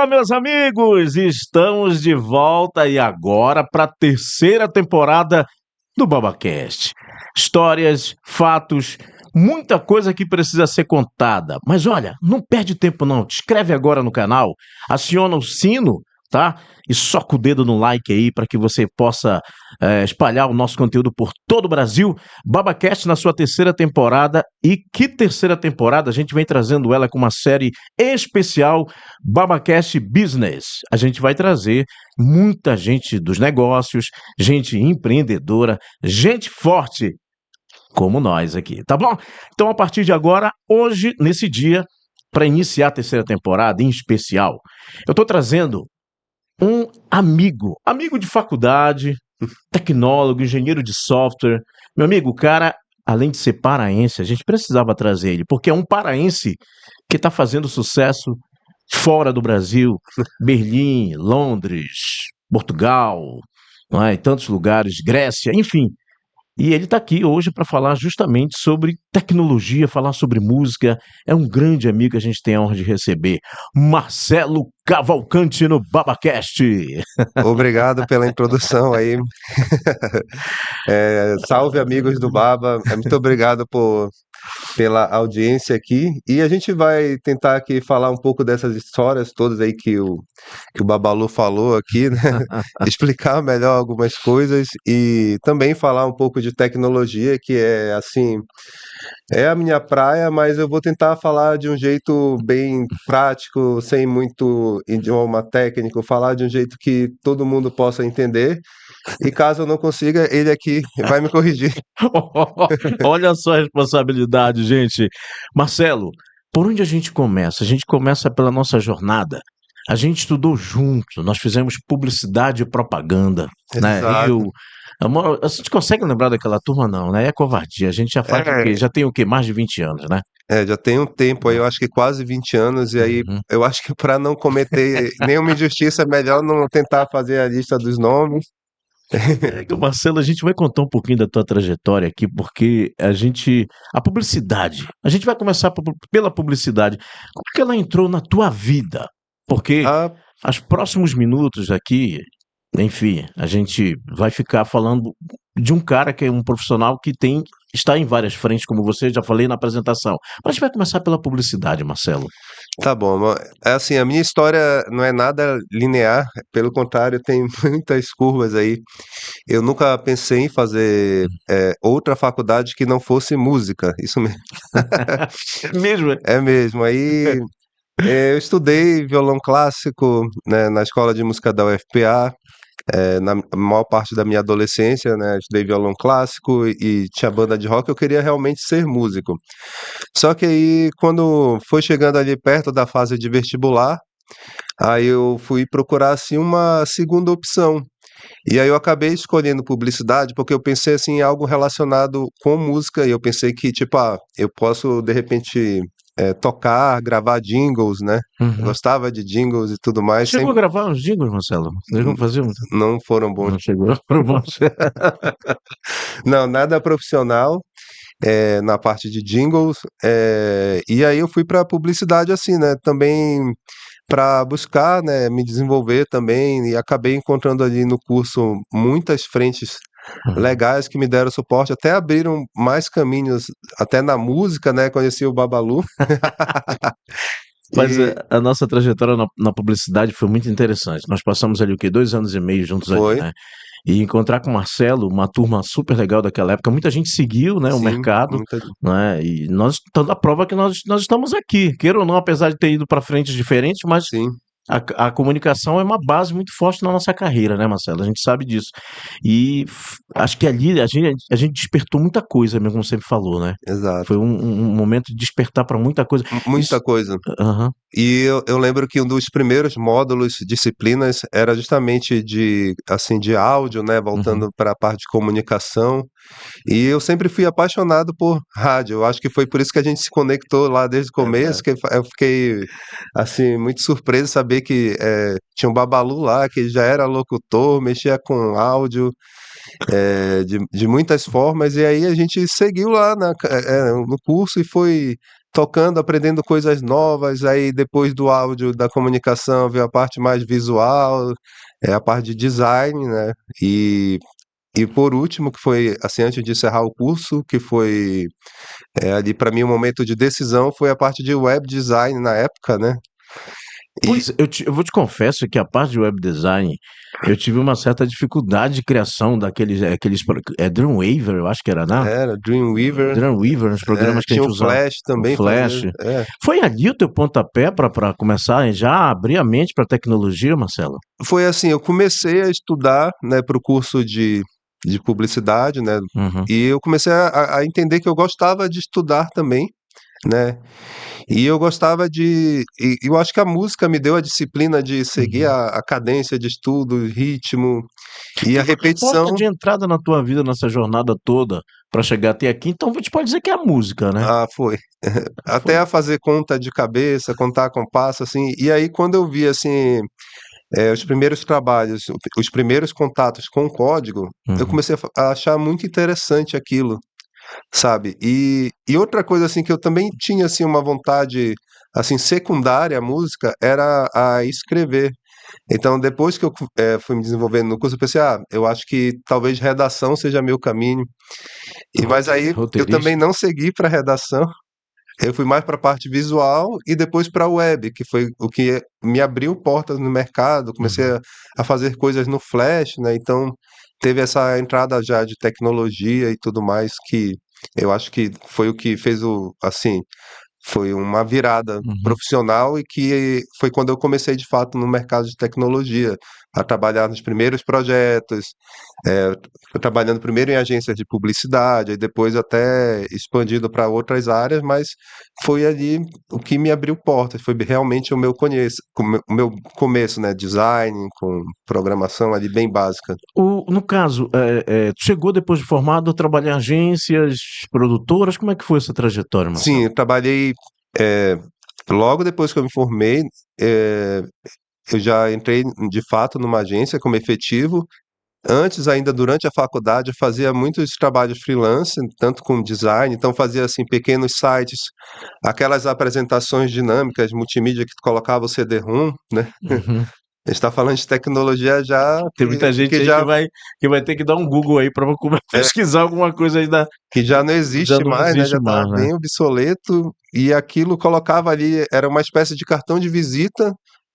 Olá, meus amigos! Estamos de volta e agora para a terceira temporada do BabaCast. Histórias, fatos, muita coisa que precisa ser contada. Mas olha, não perde tempo não. Te inscreve agora no canal, aciona o sino, tá? E soca o dedo no like aí para que você possa espalhar o nosso conteúdo por todo o Brasil. BabaCast na sua terceira temporada. E que terceira temporada? A gente vem trazendo ela com uma série especial, BabaCast Business. A gente vai trazer muita gente dos negócios, gente empreendedora, gente forte, como nós aqui, tá bom? Então, a partir de agora, hoje, nesse dia, para iniciar a terceira temporada, em especial, eu estou trazendo um amigo de faculdade, tecnólogo, engenheiro de software. Meu amigo, o cara, além de ser paraense, a gente precisava trazer ele, porque é um paraense que está fazendo sucesso fora do Brasil, Berlim, Londres, Portugal, não é? Em tantos lugares, Grécia, enfim. E ele está aqui hoje para falar justamente sobre tecnologia, falar sobre música. É um grande amigo que a gente tem a honra de receber, Marcelo Cavalcante no BabaCast. Obrigado pela introdução aí. Salve, amigos do Baba. Muito obrigado pela audiência aqui. E a gente vai tentar aqui falar um pouco dessas histórias todas aí que o Babalu falou aqui, né? Explicar melhor algumas coisas e também falar um pouco de tecnologia, que é assim, é a minha praia, mas eu vou tentar falar de um jeito bem prático, sem muito idioma técnico, falar de um jeito que todo mundo possa entender. E caso eu não consiga, ele aqui vai me corrigir. Olha só a responsabilidade, gente. Marcelo, por onde a gente começa? A gente começa pela nossa jornada. A gente estudou junto, nós fizemos publicidade e propaganda, né? Exato. A gente consegue lembrar daquela turma, não, né? É covardia. A gente já faz o quê? É, Já tem o quê? Mais de 20 anos, né? já tem um tempo aí, eu acho que quase 20 anos, e aí Uhum. eu acho que para não cometer nenhuma injustiça, é melhor não tentar fazer a lista dos nomes. Marcelo, a gente vai contar um pouquinho da tua trajetória aqui, porque a publicidade, a gente vai começar pela publicidade. Como é que ela entrou na tua vida? Porque Ah, os próximos minutos aqui, enfim, a gente vai ficar falando de um cara que é um profissional que está em várias frentes, como você já falei na apresentação. Mas a gente vai começar pela publicidade, Marcelo. tá bom. É assim, a minha história não é nada linear, pelo contrário, tem muitas curvas aí. Eu nunca pensei em fazer outra faculdade que não fosse música, isso mesmo. É mesmo? É mesmo. Aí eu estudei violão clássico, né, na escola de música da UFPA. Na maior parte da minha adolescência, né, estudei violão clássico e tinha banda de rock, eu queria realmente ser músico. Só que aí, quando foi chegando ali perto da fase de vestibular, aí eu fui procurar, assim, uma segunda opção. E aí eu acabei escolhendo publicidade, porque eu pensei, assim, em algo relacionado com música, e eu pensei que, tipo, eu posso, de repente, tocar, gravar jingles, né? Eu Uhum. gostava de jingles e tudo mais, Chegou a sempre gravar uns jingles, Marcelo? Chegou a fazer um? não foram bons. Não chegou para você. Não, nada profissional, na parte de jingles, e aí eu fui para publicidade assim, né, também para buscar, né, me desenvolver também e acabei encontrando ali no curso muitas frentes legais que me deram suporte, até abriram mais caminhos, até na música, né, conheci o Babalu Mas e a nossa trajetória na publicidade foi muito interessante. Nós passamos ali o quê? 2 anos e meio juntos ali, foi, né? E encontrar com o Marcelo, uma turma super legal daquela época. Muita gente seguiu, né, o sim, mercado, muita, né? E nós estamos a prova que nós estamos aqui. Queira ou não, apesar de ter ido para frentes diferentes, mas sim. a comunicação é uma base muito forte na nossa carreira, né, Marcelo? A gente sabe disso. E acho que ali a gente despertou muita coisa, mesmo como você falou, né? Foi Exato. um momento de despertar para muita coisa. Isso. Muita coisa. Aham. E eu lembro que um dos primeiros módulos, disciplinas, era justamente de, assim, de áudio, né, Uhum. voltando para a parte de comunicação. E eu sempre fui apaixonado por rádio. Eu acho que foi por isso que a gente se conectou lá desde o É começo, verdade. que eu fiquei, assim, muito surpreso de saber que tinha um Babalu lá, que já era locutor, mexia com áudio, de muitas formas, e aí a gente seguiu lá no curso e foi tocando, aprendendo coisas novas. Aí depois do áudio, da comunicação, veio a parte mais visual, a parte de design, né? E por último, que foi assim, antes de encerrar o curso, que foi ali para mim um momento de decisão, foi a parte de web design na época, né? E Pois, eu vou te confesso que a parte de web design, eu tive uma certa dificuldade de criação Dreamweaver, eu acho que era, né? era Dreamweaver, Dreamweaver, os programas que a tinha gente o usava, Flash o também, Flash. Foi ali o teu pontapé para começar a já abrir a mente para tecnologia, Marcelo? foi assim, eu comecei a estudar, né, para o curso de publicidade, né? Uhum, E eu comecei a entender que eu gostava de estudar também, né? E eu gostava e eu acho que a música me deu a disciplina de seguir uhum. a cadência de estudo, o ritmo e a A porta repetição. de entrada na tua vida, nessa jornada toda, para chegar até aqui, então a gente pode dizer que é a música, né? Ah, foi. Até Foi. a fazer conta de cabeça, contar compasso, assim. E aí, quando eu vi, assim, os primeiros trabalhos, os primeiros contatos com o código, eu Uhum. comecei a achar muito interessante aquilo, sabe? E outra coisa, assim, que eu também tinha, assim, uma vontade, assim, secundária à música, era a escrever. Então, depois que eu fui me desenvolvendo no curso, eu pensei, eu acho que talvez redação seja meu caminho. Mas aí eu também Roteirista. não segui para redação. Eu fui mais para a parte visual e depois para a web, que foi o que me abriu portas no mercado. Comecei Uhum. a fazer coisas no Flash, né? Então teve essa entrada já de tecnologia e tudo mais que eu acho que foi o que fez assim, foi uma virada Uhum. profissional e que foi quando eu comecei de fato no mercado de tecnologia, a trabalhar nos primeiros projetos, eh, trabalhando primeiro em agências de publicidade, aí depois até expandido para outras áreas, mas foi ali o que me abriu portas, foi realmente o meu começo, né, design, com programação ali bem básica. No caso, tu chegou depois de formado a trabalhar em agências, produtoras, como é que foi essa trajetória, Sim, Marcelo? eu trabalhei, eh, logo depois que eu me formei, eh, eu já entrei de fato numa agência como efetivo. Antes, ainda durante a faculdade, eu fazia muitos trabalhos freelance, tanto com design, então fazia assim pequenos sites, aquelas apresentações dinâmicas, multimídia que tu colocava o CD-ROM, né? Uhum. A gente está falando de tecnologia já Tem muita gente que aí já, que vai ter que dar um Google aí para é, pesquisar alguma coisa aí que já não já existe não mais, né? Já existe está mais, né? bem obsoleto, e aquilo colocava ali, era uma espécie de cartão de visita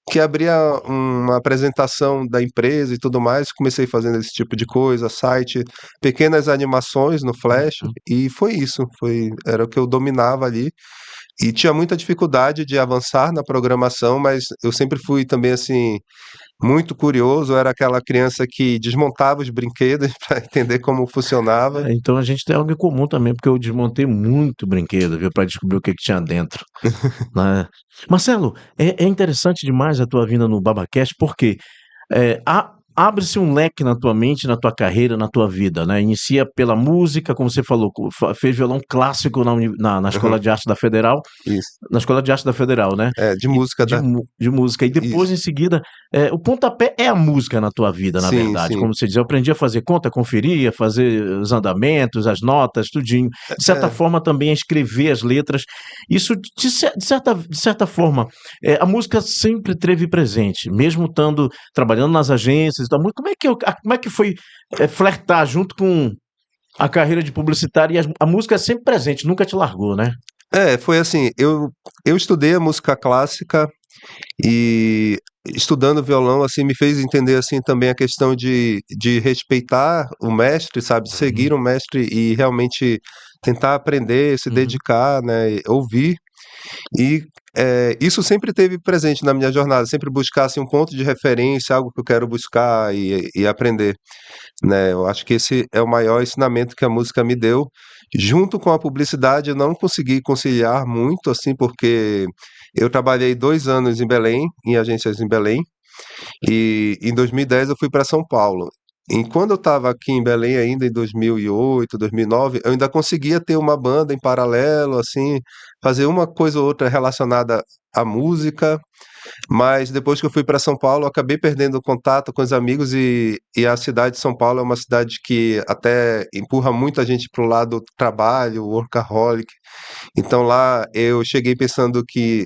que abria uma apresentação da empresa e tudo mais. Comecei fazendo esse tipo de coisa, site, pequenas animações no Flash, e foi isso, era o que eu dominava ali. E tinha muita dificuldade de avançar na programação, mas eu sempre fui também assim muito curioso, eu era aquela criança que desmontava os brinquedos para entender como funcionava. Então a gente tem algo em comum também, porque eu desmontei muito brinquedo, viu, para descobrir o que que tinha dentro, né. Marcelo, é interessante demais a tua vinda no BabaCast, porque abre-se um leque na tua mente, na tua carreira, na tua vida, né? Inicia pela música, como você falou, fez violão clássico na Escola Uhum, de Arte da Federal, isso. na Escola de Arte da Federal, né? De E música de música. E depois, isso. em seguida, o pontapé é a música na tua vida, na Sim, verdade. sim. Como você diz, eu aprendi a fazer conta, conferir, a fazer os andamentos, as notas, tudinho. De certa É, forma, também a escrever as letras. Isso, de certa forma, a música sempre esteve presente, mesmo estando trabalhando nas agências. Então, como é que foi flertar junto com a carreira de publicitário e a música é sempre presente, nunca te largou, né? foi assim, eu estudei a música clássica e estudando violão, assim, me fez entender, assim, também a questão de respeitar o mestre, sabe, Uhum, seguir o mestre e realmente tentar aprender, se uhum. dedicar, né, ouvir. E isso sempre teve presente na minha jornada, sempre buscar, assim, um ponto de referência, algo que eu quero buscar e aprender, né. Eu acho que esse é o maior ensinamento que a música me deu. Junto com a publicidade, eu não consegui conciliar muito, assim, porque eu trabalhei 2 anos em Belém, em agências em Belém, e em 2010 eu fui para São Paulo. E quando eu estava aqui em Belém ainda em 2008, 2009, eu ainda conseguia ter uma banda em paralelo, assim, fazer uma coisa ou outra relacionada à música, Mas depois que eu fui para São Paulo, eu acabei perdendo o contato com os amigos e a cidade de São Paulo é uma cidade que até empurra muita gente para o lado do trabalho, workaholic. Então lá eu cheguei pensando que,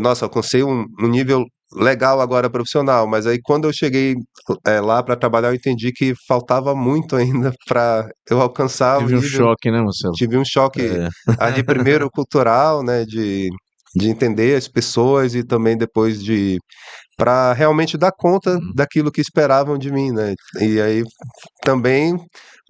nossa, alcancei um nível legal agora profissional, mas aí quando eu cheguei lá para trabalhar, eu entendi que faltava muito ainda para eu alcançar o Tive um nível. choque, né, Marcelo? Tive um choque É. ali primeiro cultural, né, de entender as pessoas e também depois de para realmente dar conta Hum. daquilo que esperavam de mim, né? E aí também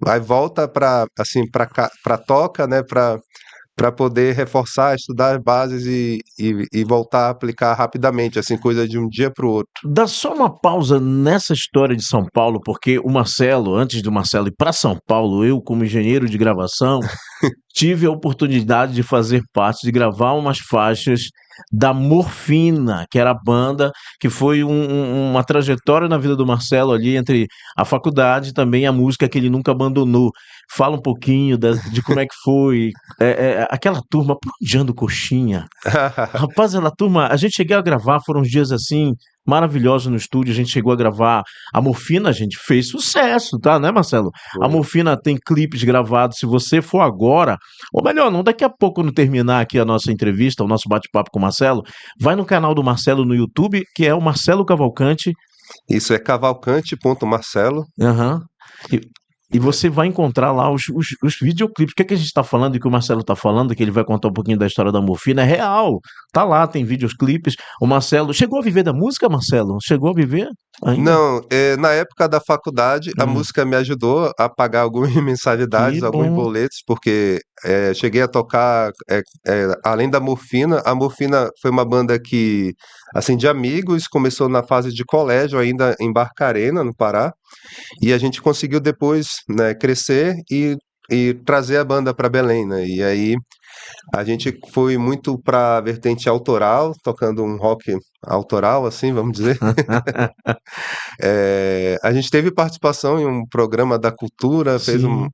aí volta para assim para toca, né, para poder reforçar, estudar as bases e voltar a aplicar rapidamente, assim, coisa de um dia para o outro. Dá só uma pausa nessa história de São Paulo, porque o Marcelo, antes do Marcelo ir para São Paulo, eu, como engenheiro de gravação, tive a oportunidade de fazer parte, de gravar umas faixas da Morfina, que era a banda, que foi uma trajetória na vida do Marcelo ali entre a faculdade e também a música que ele nunca abandonou. Fala um pouquinho de como é que foi aquela turma, por onde anda o Coxinha? Rapaz, aquela turma, a gente chegou a gravar, foram uns dias assim, maravilhosos no estúdio, a gente chegou a gravar. A Morfina, a gente fez sucesso, tá, né, Marcelo? A Foi. Morfina tem clipes gravados, se você for agora, ou melhor, não, daqui a pouco, quando terminar aqui a nossa entrevista, o nosso bate-papo com o Marcelo, vai no canal do Marcelo no YouTube, que é o Marcelo Cavalcante. Isso é cavalcante.marcelo. Aham. E, e você vai encontrar lá os videoclipes. O que, é que a gente está falando e que o Marcelo está falando, que ele vai contar um pouquinho da história da Morfina, é real. Tá lá, tem videoclipes. O Marcelo. Chegou a viver da música, Marcelo? Chegou a viver ainda? Não, na época da faculdade, a Hum, música me ajudou a pagar algumas que mensalidades, alguns bom. boletos, porque cheguei a tocar, além da Morfina, a Morfina foi uma banda que, assim, de amigos, começou na fase de colégio, ainda em Barcarena, no Pará, e a gente conseguiu depois, né, crescer e trazer a banda para Belém, né? E aí a gente foi muito para vertente autoral, tocando um rock autoral, assim, vamos dizer. A gente teve participação em um programa da Cultura, fez Sim.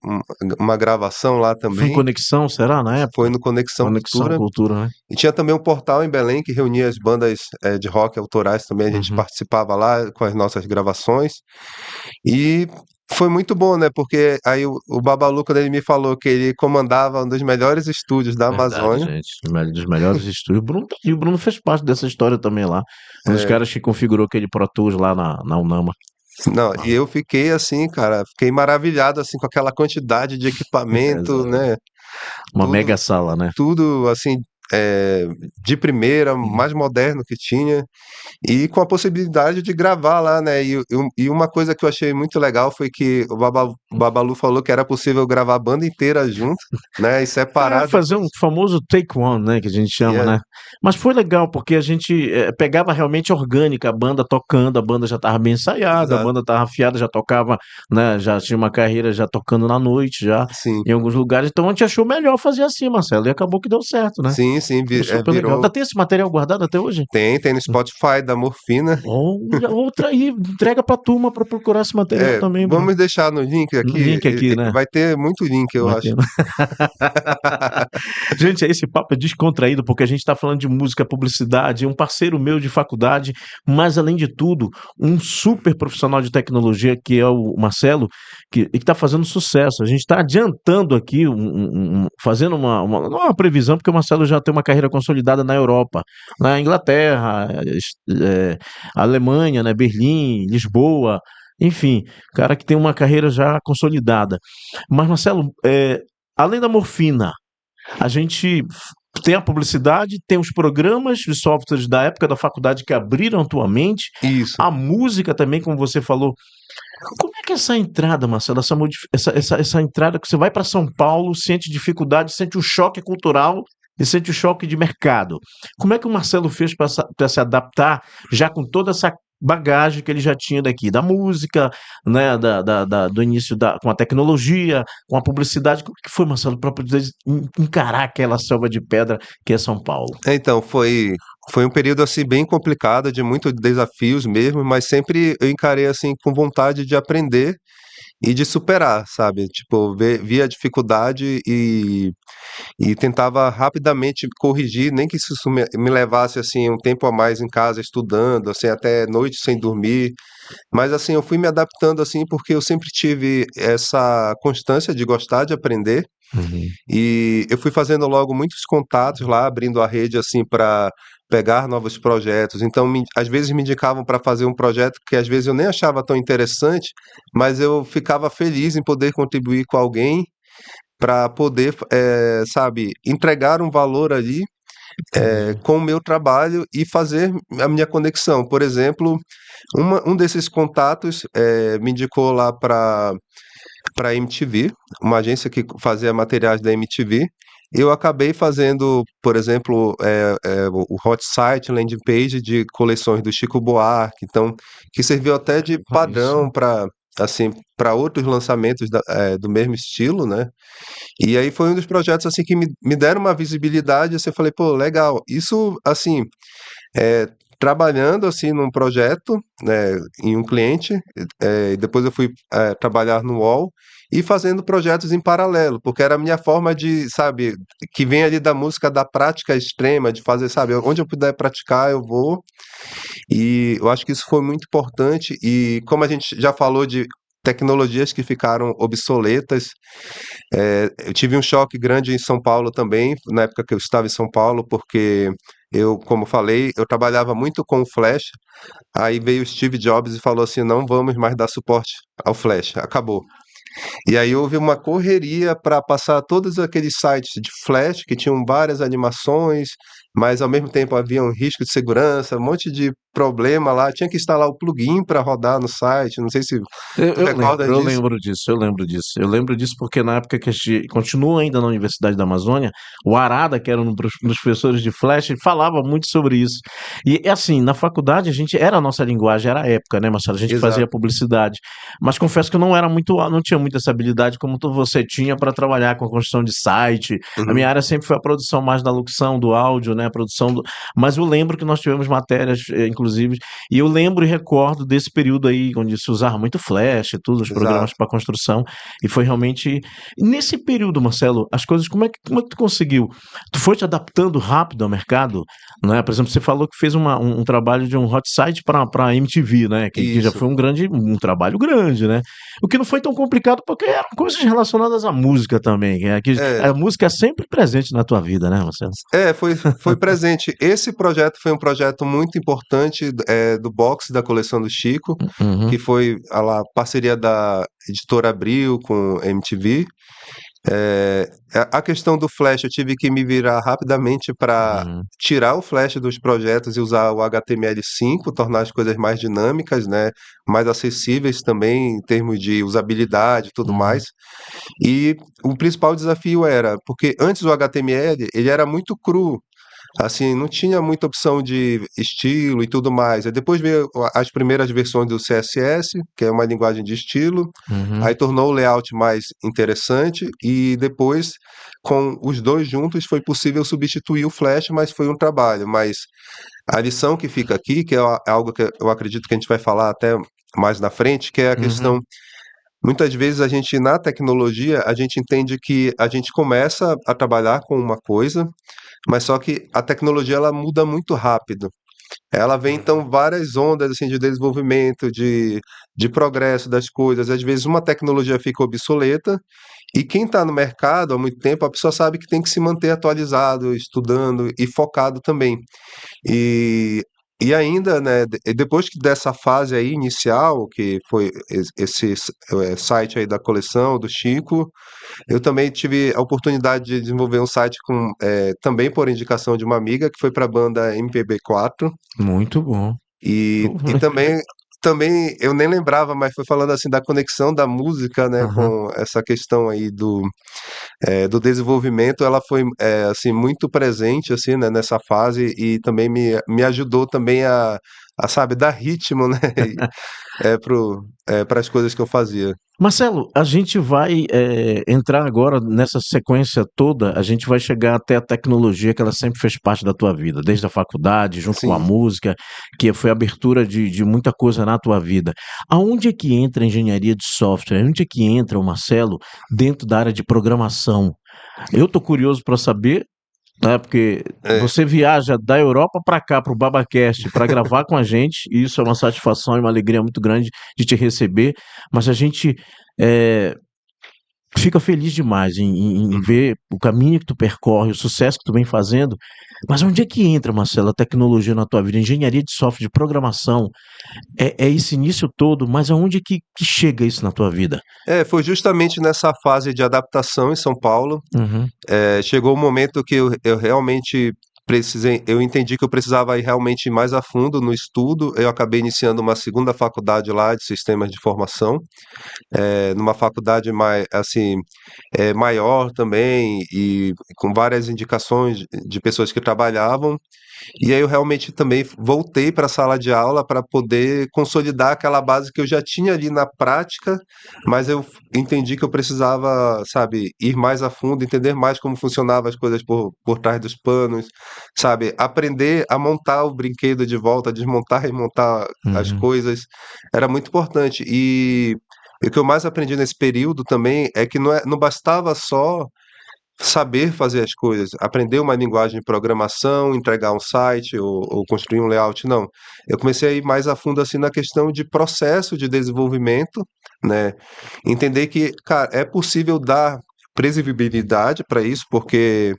uma gravação lá Foi em também, Conexão, será, na foi época? no Conexão Conexão Cultura. Cultura, né? E tinha também um portal em Belém que reunia as bandas de rock autorais também, a gente Uhum. participava lá com as nossas gravações. E foi muito bom, né? Porque aí o Babalu, quando ele me falou que ele comandava um dos melhores estúdios da Verdade, Amazônia, gente. Dos melhores estúdios. O Bruno, e o Bruno fez parte dessa história também lá. Um dos é, caras que configurou aquele Pro Tools lá na Unama. não, e eu fiquei assim, cara, fiquei maravilhado assim com aquela quantidade de equipamento, Exato. né? Uma Tudo, mega sala, né? tudo assim, de primeira, Hum. mais moderno que tinha, e com a possibilidade de gravar lá, né? E uma coisa que eu achei muito legal foi que o Babalu falou que era possível gravar a banda inteira junto, né? E É, separado. fazer um famoso take one, né, que a gente E chama, né. Mas foi legal, porque a gente, pegava realmente orgânica, a banda tocando, a banda já estava bem ensaiada, a exato, banda estava afiada, já tocava, né, já tinha uma carreira já tocando na noite, já, sim, em alguns lugares, então a gente achou melhor fazer assim, Marcelo, e acabou que deu certo, né. sim, sim, Foi super legal. virou. Ainda tem esse material guardado até hoje? Tem no Spotify da Morfina. Olha, outra aí, entrega pra turma pra procurar esse material também, Bruno. Vamos deixar no link No aqui, link aqui, né. vai ter muito link, eu Vai acho. ter, né. Gente, esse papo é descontraído porque a gente está falando de música, publicidade, um parceiro meu de faculdade, mas além de tudo, um super profissional de tecnologia que é o Marcelo, que está fazendo sucesso. A gente está adiantando aqui, fazendo não é uma previsão, porque o Marcelo já tem uma carreira consolidada na Europa, na Inglaterra, Alemanha, né, Berlim, Lisboa, enfim, cara que tem uma carreira já consolidada. Mas, Marcelo, além da Morfina, a gente tem a publicidade, tem os programas de softwares da época da faculdade que abriram atualmente, Isso. a música também, como você falou. Como é que é essa entrada, Marcelo, essa entrada que você vai para São Paulo, sente dificuldade, sente o choque cultural e sente o choque de mercado? Como é que o Marcelo fez para se adaptar já com toda essa bagagem que ele já tinha daqui, da música, né, do início com a tecnologia, com a publicidade? Como é que foi, Marcelo, para poder encarar aquela selva de pedra que é São Paulo? Então, foi um período assim bem complicado, de muitos desafios mesmo, mas sempre eu encarei assim com vontade de aprender e de superar, sabe? Tipo, via a dificuldade e tentava rapidamente corrigir, nem que isso me levasse assim um tempo a mais em casa estudando, assim, até noite sem dormir. Mas assim, eu fui me adaptando assim porque eu sempre tive essa constância de gostar de aprender Uhum. e eu fui fazendo logo muitos contatos lá, abrindo a rede assim para pegar novos projetos. Então, às vezes me indicavam para fazer um projeto que às vezes eu nem achava tão interessante, mas eu ficava feliz em poder contribuir com alguém para poder, sabe, entregar um valor ali Entendi. com o meu trabalho e fazer a minha conexão. Por exemplo, um desses contatos me indicou lá para a MTV, uma agência que fazia materiais da MTV. Eu acabei fazendo, por exemplo, o hot site, landing page de coleções do Chico Buarque, então, que serviu até de Isso. padrão para assim, para outros lançamentos do mesmo estilo, né? E aí foi um dos projetos assim que me deram uma visibilidade, assim, eu falei, pô, legal. Isso, assim, é, trabalhando assim num projeto, né, em um cliente, e depois eu fui trabalhar no UOL e fazendo projetos em paralelo, porque era a minha forma de, sabe, que vem ali da música da prática extrema, de fazer, sabe, onde eu puder praticar, eu vou. E eu acho que isso foi muito importante. E como a gente já falou de tecnologias que ficaram obsoletas, eu tive um choque grande em São Paulo também, na época que eu estava em São Paulo, porque eu, como falei, eu trabalhava muito com o Flash, aí veio o Steve Jobs e falou assim, não vamos mais dar suporte ao Flash, acabou. E aí houve uma correria para passar todos aqueles sites de Flash que tinham várias animações, mas ao mesmo tempo havia um risco de segurança, um monte de problema lá, tinha que instalar o plugin para rodar no site, não sei se Eu, tu eu lembro, recorda eu disso. lembro disso, eu lembro disso. Eu lembro disso porque na época que a gente continua ainda na Universidade da Amazônia, o Arada, que era dos professores de Flash, falava muito sobre isso. E assim, na faculdade a gente era a nossa linguagem, era a época, né, Marcelo? A gente que fazia Exato. publicidade. Mas confesso que eu não era muito, não tinha muita essa habilidade como você tinha para trabalhar com a construção de site. A minha Uhum. área sempre foi a produção mais da locução, do áudio, né, a produção do... Mas eu lembro que nós tivemos matérias, inclusive, e eu lembro e recordo desse período aí, onde se usava muito Flash e tudo, os programas Exato. para construção, e foi realmente. Nesse período, Marcelo, as coisas, como é que tu conseguiu? Tu foi te adaptando rápido ao mercado? Né? Por exemplo, você falou que fez um trabalho de um hot site para a MTV, né? Que já Isso. foi um trabalho grande, né? O que não foi tão complicado porque eram coisas relacionadas à música também. Que É, a música é sempre presente na tua vida, né, Marcelo? foi presente. Esse projeto foi um projeto muito importante do box da coleção do Chico, que Uhum, foi parceria da editora Abril com MTV. A questão do Flash, eu tive que me virar rapidamente para uhum, tirar o Flash dos projetos e usar o HTML5, tornar as coisas mais dinâmicas, né, mais acessíveis também em termos de usabilidade e tudo uhum, mais. E o principal desafio era, porque antes o HTML, ele era muito cru, assim, não tinha muita opção de estilo e tudo mais. Aí depois veio as primeiras versões do CSS, que é uma linguagem de estilo, uhum. aí tornou o layout mais interessante e depois, com os dois juntos, foi possível substituir o Flash, mas foi um trabalho. Mas a lição que fica aqui, que é algo que eu acredito que a gente vai falar até mais na frente, que é a Uhum. questão. Muitas vezes a gente, na tecnologia, a gente entende que a gente começa a trabalhar com uma coisa, mas só que a tecnologia ela muda muito rápido. Ela vem então várias ondas assim de desenvolvimento, de progresso das coisas. Às vezes uma tecnologia fica obsoleta e quem está no mercado há muito tempo, a pessoa sabe que tem que se manter atualizado, estudando e focado também. E, e ainda, né, depois dessa fase aí inicial, que foi esse site aí da coleção do Chico, eu também tive a oportunidade de desenvolver um site também por indicação de uma amiga, que foi para a banda MPB4, Muito bom. e também eu nem lembrava, mas foi falando assim da conexão da música, né, Aham. com essa questão aí do desenvolvimento, ela foi assim muito presente assim, né, nessa fase e também me ajudou também a sabe, dar ritmo, né, para as coisas que eu fazia. Marcelo, a gente vai entrar agora nessa sequência toda, a gente vai chegar até a tecnologia que ela sempre fez parte da tua vida, desde a faculdade, junto com a Sim. música, que foi a abertura de muita coisa na tua vida. Aonde é que entra a engenharia de software? Onde é que entra o Marcelo dentro da área de programação? Eu tô curioso para saber, né, porque É, você viaja da Europa para cá, para o BabaCast, para gravar com a gente, e isso é uma satisfação e uma alegria muito grande de te receber, mas a gente eh, fica feliz demais em uhum. ver o caminho que tu percorre, o sucesso que tu vem fazendo. Mas onde é que entra, Marcelo, a tecnologia na tua vida? Engenharia de software, de programação, é esse início todo, mas aonde é que chega isso na tua vida? Foi justamente nessa fase de adaptação em São Paulo. Uhum, Chegou o momento que eu realmente eu entendi que eu precisava ir realmente mais a fundo no estudo. Eu acabei iniciando uma segunda faculdade lá de sistemas de informação, numa faculdade mais, assim, maior também e com várias indicações de pessoas que trabalhavam. E aí eu realmente também voltei para a sala de aula para poder consolidar aquela base que eu já tinha ali na prática, mas eu entendi que eu precisava, sabe, ir mais a fundo, entender mais como funcionavam as coisas por trás dos panos, sabe, aprender a montar o brinquedo de volta, desmontar e montar as uhum. coisas, era muito importante. E o que eu mais aprendi nesse período também é que não bastava só saber fazer as coisas, aprender uma linguagem de programação, entregar um site ou construir um layout, não. Eu comecei a ir mais a fundo assim na questão de processo de desenvolvimento, né? Entender que, cara, é possível dar previsibilidade para isso, porque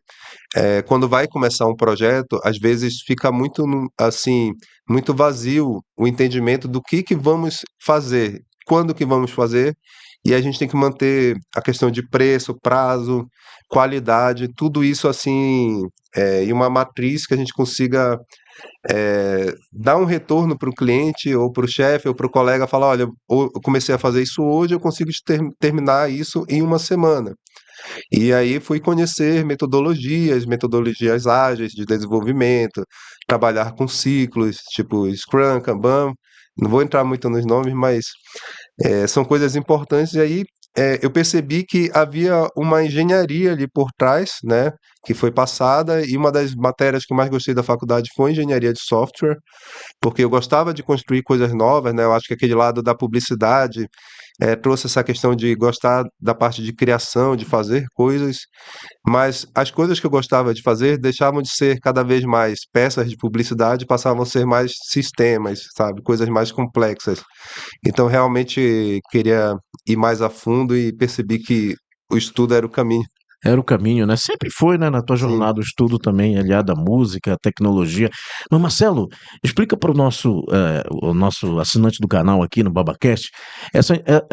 quando vai começar um projeto, às vezes fica muito assim, muito vazio o entendimento do que vamos fazer, quando que vamos fazer, e a gente tem que manter a questão de preço, prazo, qualidade, tudo isso assim, em uma matriz que a gente consiga dar um retorno para o cliente ou para o chefe ou para o colega, falar, olha, eu comecei a fazer isso hoje, eu consigo terminar isso em uma semana. E aí fui conhecer metodologias ágeis de desenvolvimento, trabalhar com ciclos, tipo Scrum, Kanban. Não vou entrar muito nos nomes, mas são coisas importantes. E aí eu percebi que havia uma engenharia ali por trás, né, que foi passada. E uma das matérias que eu mais gostei da faculdade foi engenharia de software, porque eu gostava de construir coisas novas, né? Eu acho que aquele lado da publicidade trouxe essa questão de gostar da parte de criação, de fazer coisas, mas as coisas que eu gostava de fazer deixavam de ser cada vez mais peças de publicidade, passavam a ser mais sistemas, sabe? Coisas mais complexas. Então, realmente queria ir mais a fundo e percebi que o estudo era o caminho. Era o caminho, né? Sempre foi, né, na tua Sim. jornada, o estudo também, aliado à música, à tecnologia. Mas, Marcelo, explica para o nosso assinante do canal aqui no BabaCast,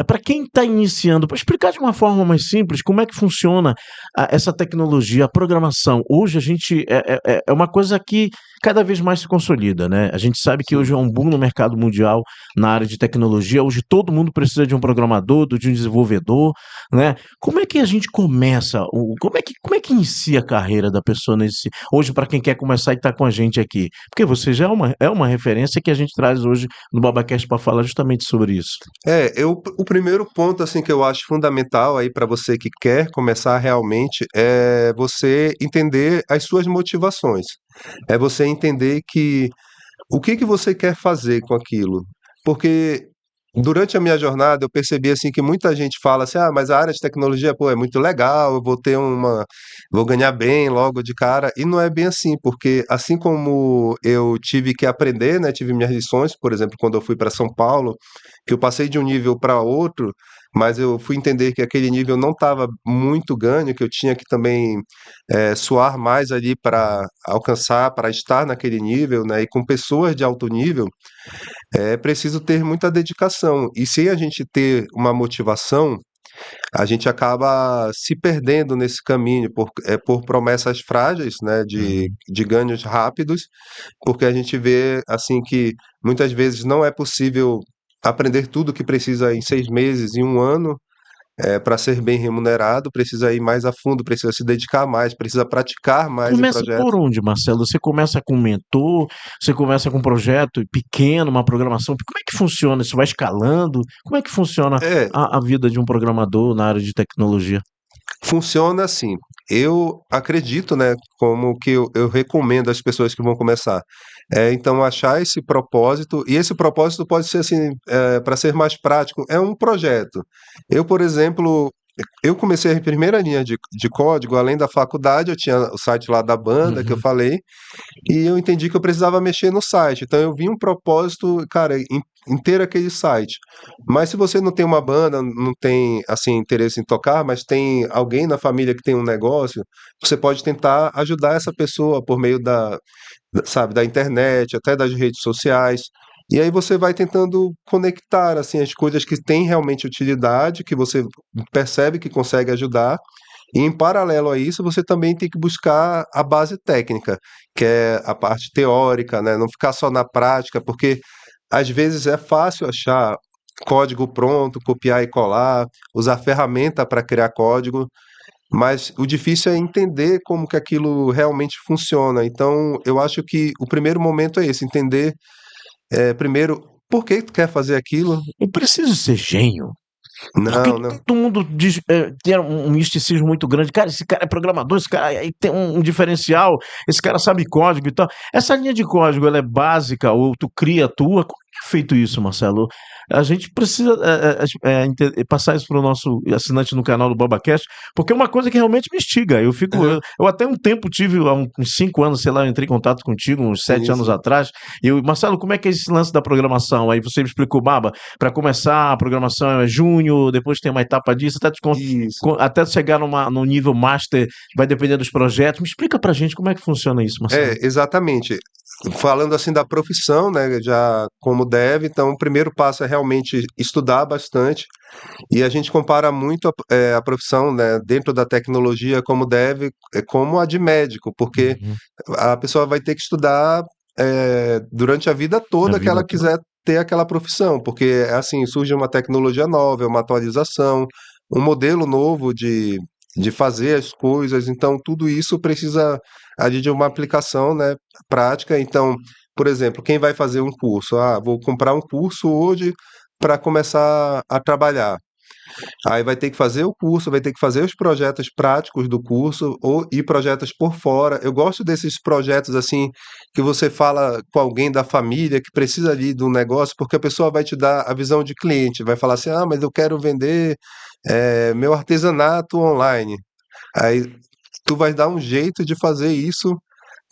para quem está iniciando, para explicar de uma forma mais simples como é que funciona essa tecnologia, a programação. Hoje a gente é uma coisa que cada vez mais se consolida, né? A gente sabe que hoje Sim. é um boom no mercado mundial na área de tecnologia. Hoje todo mundo precisa de um programador, de um desenvolvedor, né? Como é que a gente começa? Como é que inicia a carreira da pessoa nesse hoje para quem quer começar e está com a gente aqui? Porque você já é uma referência que a gente traz hoje no Babacast para falar justamente sobre isso. O primeiro ponto assim que eu acho fundamental aí para você que quer começar realmente é você entender as suas motivações. É você entender que o que você quer fazer com aquilo. Porque durante a minha jornada eu percebi assim que muita gente fala assim: "Ah, mas a área de tecnologia, pô, é muito legal, vou ganhar bem logo de cara". E não é bem assim, porque assim como eu tive que aprender, né, tive minhas lições, por exemplo, quando eu fui para São Paulo, que eu passei de um nível para outro, mas eu fui entender que aquele nível não estava muito ganho, que eu tinha que também suar mais ali para alcançar, para estar naquele nível, né? E com pessoas de alto nível, é preciso ter muita dedicação. E sem a gente ter uma motivação, a gente acaba se perdendo nesse caminho por promessas frágeis, né? Uhum. De ganhos rápidos, porque a gente vê assim que muitas vezes não é possível aprender tudo o que precisa em 6 meses, em um ano, para ser bem remunerado, precisa ir mais a fundo, precisa se dedicar mais, precisa praticar mais o Começa projeto. por onde, Marcelo? Você começa com um mentor, você começa com um projeto pequeno, uma programação. Como é que funciona? Isso vai escalando? Como é que funciona É, a vida de um programador na área de tecnologia? funciona assim. Eu acredito, né, como que eu recomendo às pessoas que vão começar. Então, achar esse propósito, e esse propósito pode ser assim, para ser mais prático, é um projeto. Eu, por exemplo, eu comecei a primeira linha de código, além da faculdade, eu tinha o site lá da banda que eu Uhum. falei, e eu entendi que eu precisava mexer no site. Então eu vi um propósito, cara, em ter aquele site. Mas se você não tem uma banda, não tem assim interesse em tocar, mas tem alguém na família que tem um negócio, você pode tentar ajudar essa pessoa por meio sabe, da internet, até das redes sociais. E aí você vai tentando conectar assim as coisas que têm realmente utilidade, que você percebe que consegue ajudar, e em paralelo a isso, você também tem que buscar a base técnica, que é a parte teórica, né? Não ficar só na prática, porque às vezes é fácil achar código pronto, copiar e colar, usar ferramenta para criar código, mas o difícil é entender como que aquilo realmente funciona. Então, eu acho que o primeiro momento é esse, entender primeiro por que tu quer fazer aquilo. Não preciso ser gênio. Porque Não, não. todo mundo diz, tem um misticismo muito grande. Cara, esse cara é programador, esse cara aí tem um diferencial, esse cara sabe código e tal. Essa linha de código, ela é básica ou tu cria a tua? Como é feito isso, Marcelo? A gente precisa passar isso para o nosso assinante no canal do BabaCast, porque é uma coisa que realmente me instiga. Eu até um tempo tive, há uns 5 anos, sei lá, eu entrei em contato contigo, uns sete Sim, anos sim. atrás, e eu, Marcelo, como é que é esse lance da programação? Aí você me explicou, Baba, para começar, a programação é junho, depois tem uma etapa disso, Isso. até chegar num nível master, vai depender dos projetos. Me explica pra gente como é que funciona isso, Marcelo. Exatamente. Falando assim da profissão, né, já como deve, então o primeiro passo é realmente estudar bastante, e a gente compara muito a profissão, né, dentro da tecnologia como deve, como a de médico, porque Uhum. a pessoa vai ter que estudar durante a vida A toda que vida ela toda. quiser ter aquela profissão, porque assim, surge uma tecnologia nova, uma atualização, um modelo novo de fazer as coisas, então tudo isso precisa ali de uma aplicação, né, prática. Então, por exemplo, quem vai fazer um curso? Ah, vou comprar um curso hoje para começar a trabalhar. Aí vai ter que fazer o curso, vai ter que fazer os projetos práticos do curso e projetos por fora. Eu gosto desses projetos assim que você fala com alguém da família que precisa ali de um negócio, porque a pessoa vai te dar a visão de cliente, vai falar assim: ah, mas eu quero vender meu artesanato online. Aí tu vai dar um jeito de fazer isso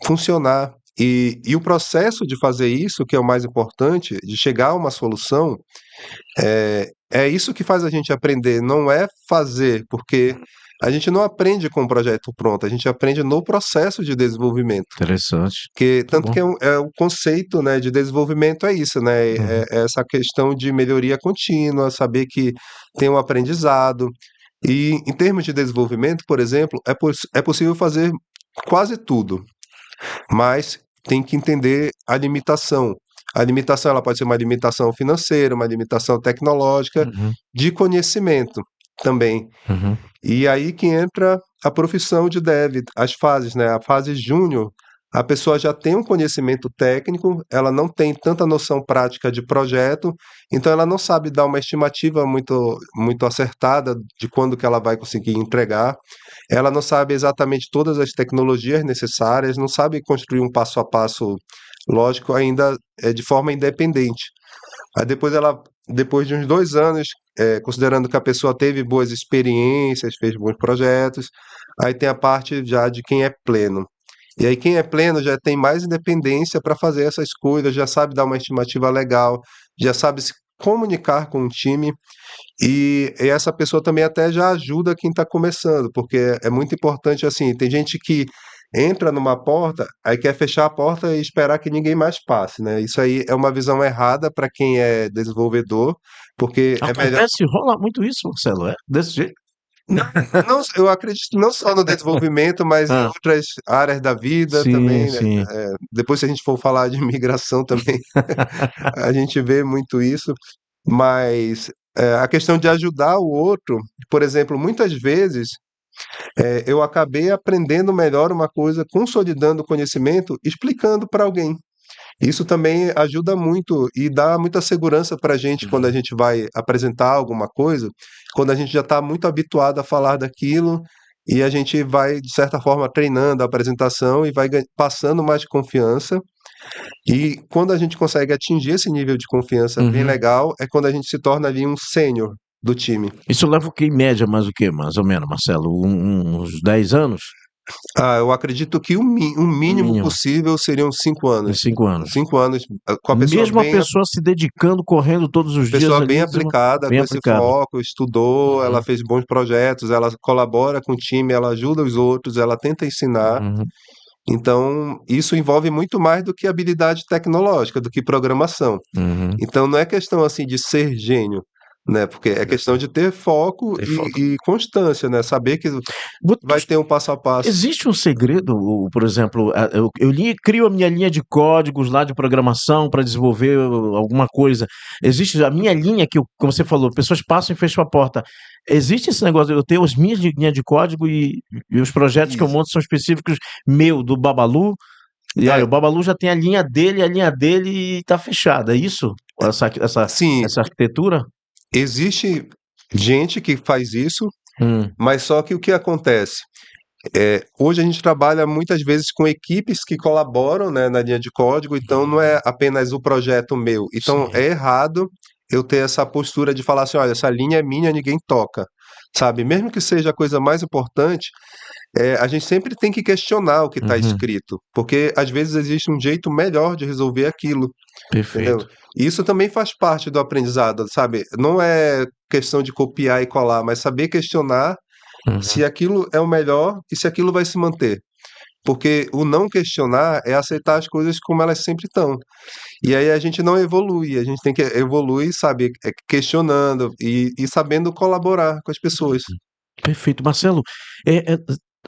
funcionar. E o processo de fazer isso, que é o mais importante, de chegar a uma solução, é isso que faz a gente aprender, não é fazer, porque a gente não aprende com o projeto pronto, a gente aprende no processo de desenvolvimento. Interessante. Que, Muito tanto bom. que é o conceito, né, de desenvolvimento é isso, né? Uhum. É essa questão de melhoria contínua, saber que tem um aprendizado. E em termos de desenvolvimento, por exemplo, é possível fazer quase tudo, mas tem que entender a limitação. A limitação ela pode ser uma limitação financeira, uma limitação tecnológica, Uhum. de conhecimento também. Uhum. E aí que entra a profissão de dev, as fases, né? A fase júnior, a pessoa já tem um conhecimento técnico, ela não tem tanta noção prática de projeto, então ela não sabe dar uma estimativa muito acertada de quando que ela vai conseguir entregar. Ela não sabe exatamente todas as tecnologias necessárias, não sabe construir um passo a passo lógico ainda de forma independente. Aí depois de uns 2 anos, considerando que a pessoa teve boas experiências, fez bons projetos, aí tem a parte já de quem é pleno. E aí quem é pleno já tem mais independência para fazer essas coisas, já sabe dar uma estimativa legal, já sabe se comunicar com o time, e essa pessoa também até já ajuda quem está começando, porque é muito importante assim, tem gente que entra numa porta, aí quer fechar a porta e esperar que ninguém mais passe, né? Isso aí é uma visão errada para quem é desenvolvedor, porque é melhor. Acontece, rola muito isso, Marcelo, é? Desse jeito? Não, não, eu acredito não só no desenvolvimento, mas em Ah, outras áreas da vida sim, também, né? sim. Depois, se a gente for falar de migração também, a gente vê muito isso, mas a questão de ajudar o outro, por exemplo, muitas vezes eu acabei aprendendo melhor uma coisa, consolidando o conhecimento, explicando para alguém. Isso também ajuda muito e dá muita segurança para a gente quando a Uhum. gente vai apresentar alguma coisa, quando a gente já está muito habituado a falar daquilo e a gente vai, de certa forma, treinando a apresentação e vai passando mais confiança. E quando a gente consegue atingir esse nível de confiança bem Uhum. legal, é quando a gente se torna ali um sênior do time. Isso leva o quê, em média, mais o quê, mais ou menos, Marcelo? Uns 10 anos? Eu acredito que o No mínimo mínimo, possível seriam 5 em anos. 5 anos. 5 anos com a Mesmo a pessoa se dedicando, correndo todos os dias pessoa ali, bem aplicada, bem com esse aplicada. foco, estudou, ela Uhum, fez bons projetos, ela colabora com o time, ela ajuda os outros, ela tenta ensinar. uhum. Então, isso envolve muito mais do que habilidade tecnológica, do que programação. Uhum. Então, não é questão assim de ser gênio, né? Porque é questão de ter foco Tem foco. e constância, né? Saber que Vo- vai ter um passo a passo. Existe um segredo, por exemplo, crio a minha linha de códigos lá de programação para desenvolver alguma coisa. Existe a minha linha que, como você falou, pessoas passam e fecham a porta. Existe esse negócio, eu tenho as minhas linhas de código e os projetos que eu Isso. monto são específicos meu, do Babalu. E olha, o É, Babalu já tem a linha dele e tá fechada. É isso? sim, Essa arquitetura? existe gente que faz isso, Hum, mas só que o que acontece? Hoje a gente trabalha muitas vezes com equipes que colaboram, né, na linha de código, então não é apenas o projeto meu. Então sim. é errado eu ter essa postura de falar assim, olha, essa linha é minha, ninguém toca, sabe? Mesmo que seja a coisa mais importante, a gente sempre tem que questionar o que está Uhum, escrito, porque às vezes existe um jeito melhor de resolver aquilo, entendeu? perfeito. E isso também faz parte do aprendizado, sabe? Não é questão de copiar e colar, mas saber questionar Uhum. se aquilo é o melhor e se aquilo vai se manter. Porque o não questionar é aceitar as coisas como elas sempre estão. E aí a gente não evolui, a gente tem que evoluir, sabe, questionando e sabendo colaborar com as pessoas. Perfeito. Marcelo, você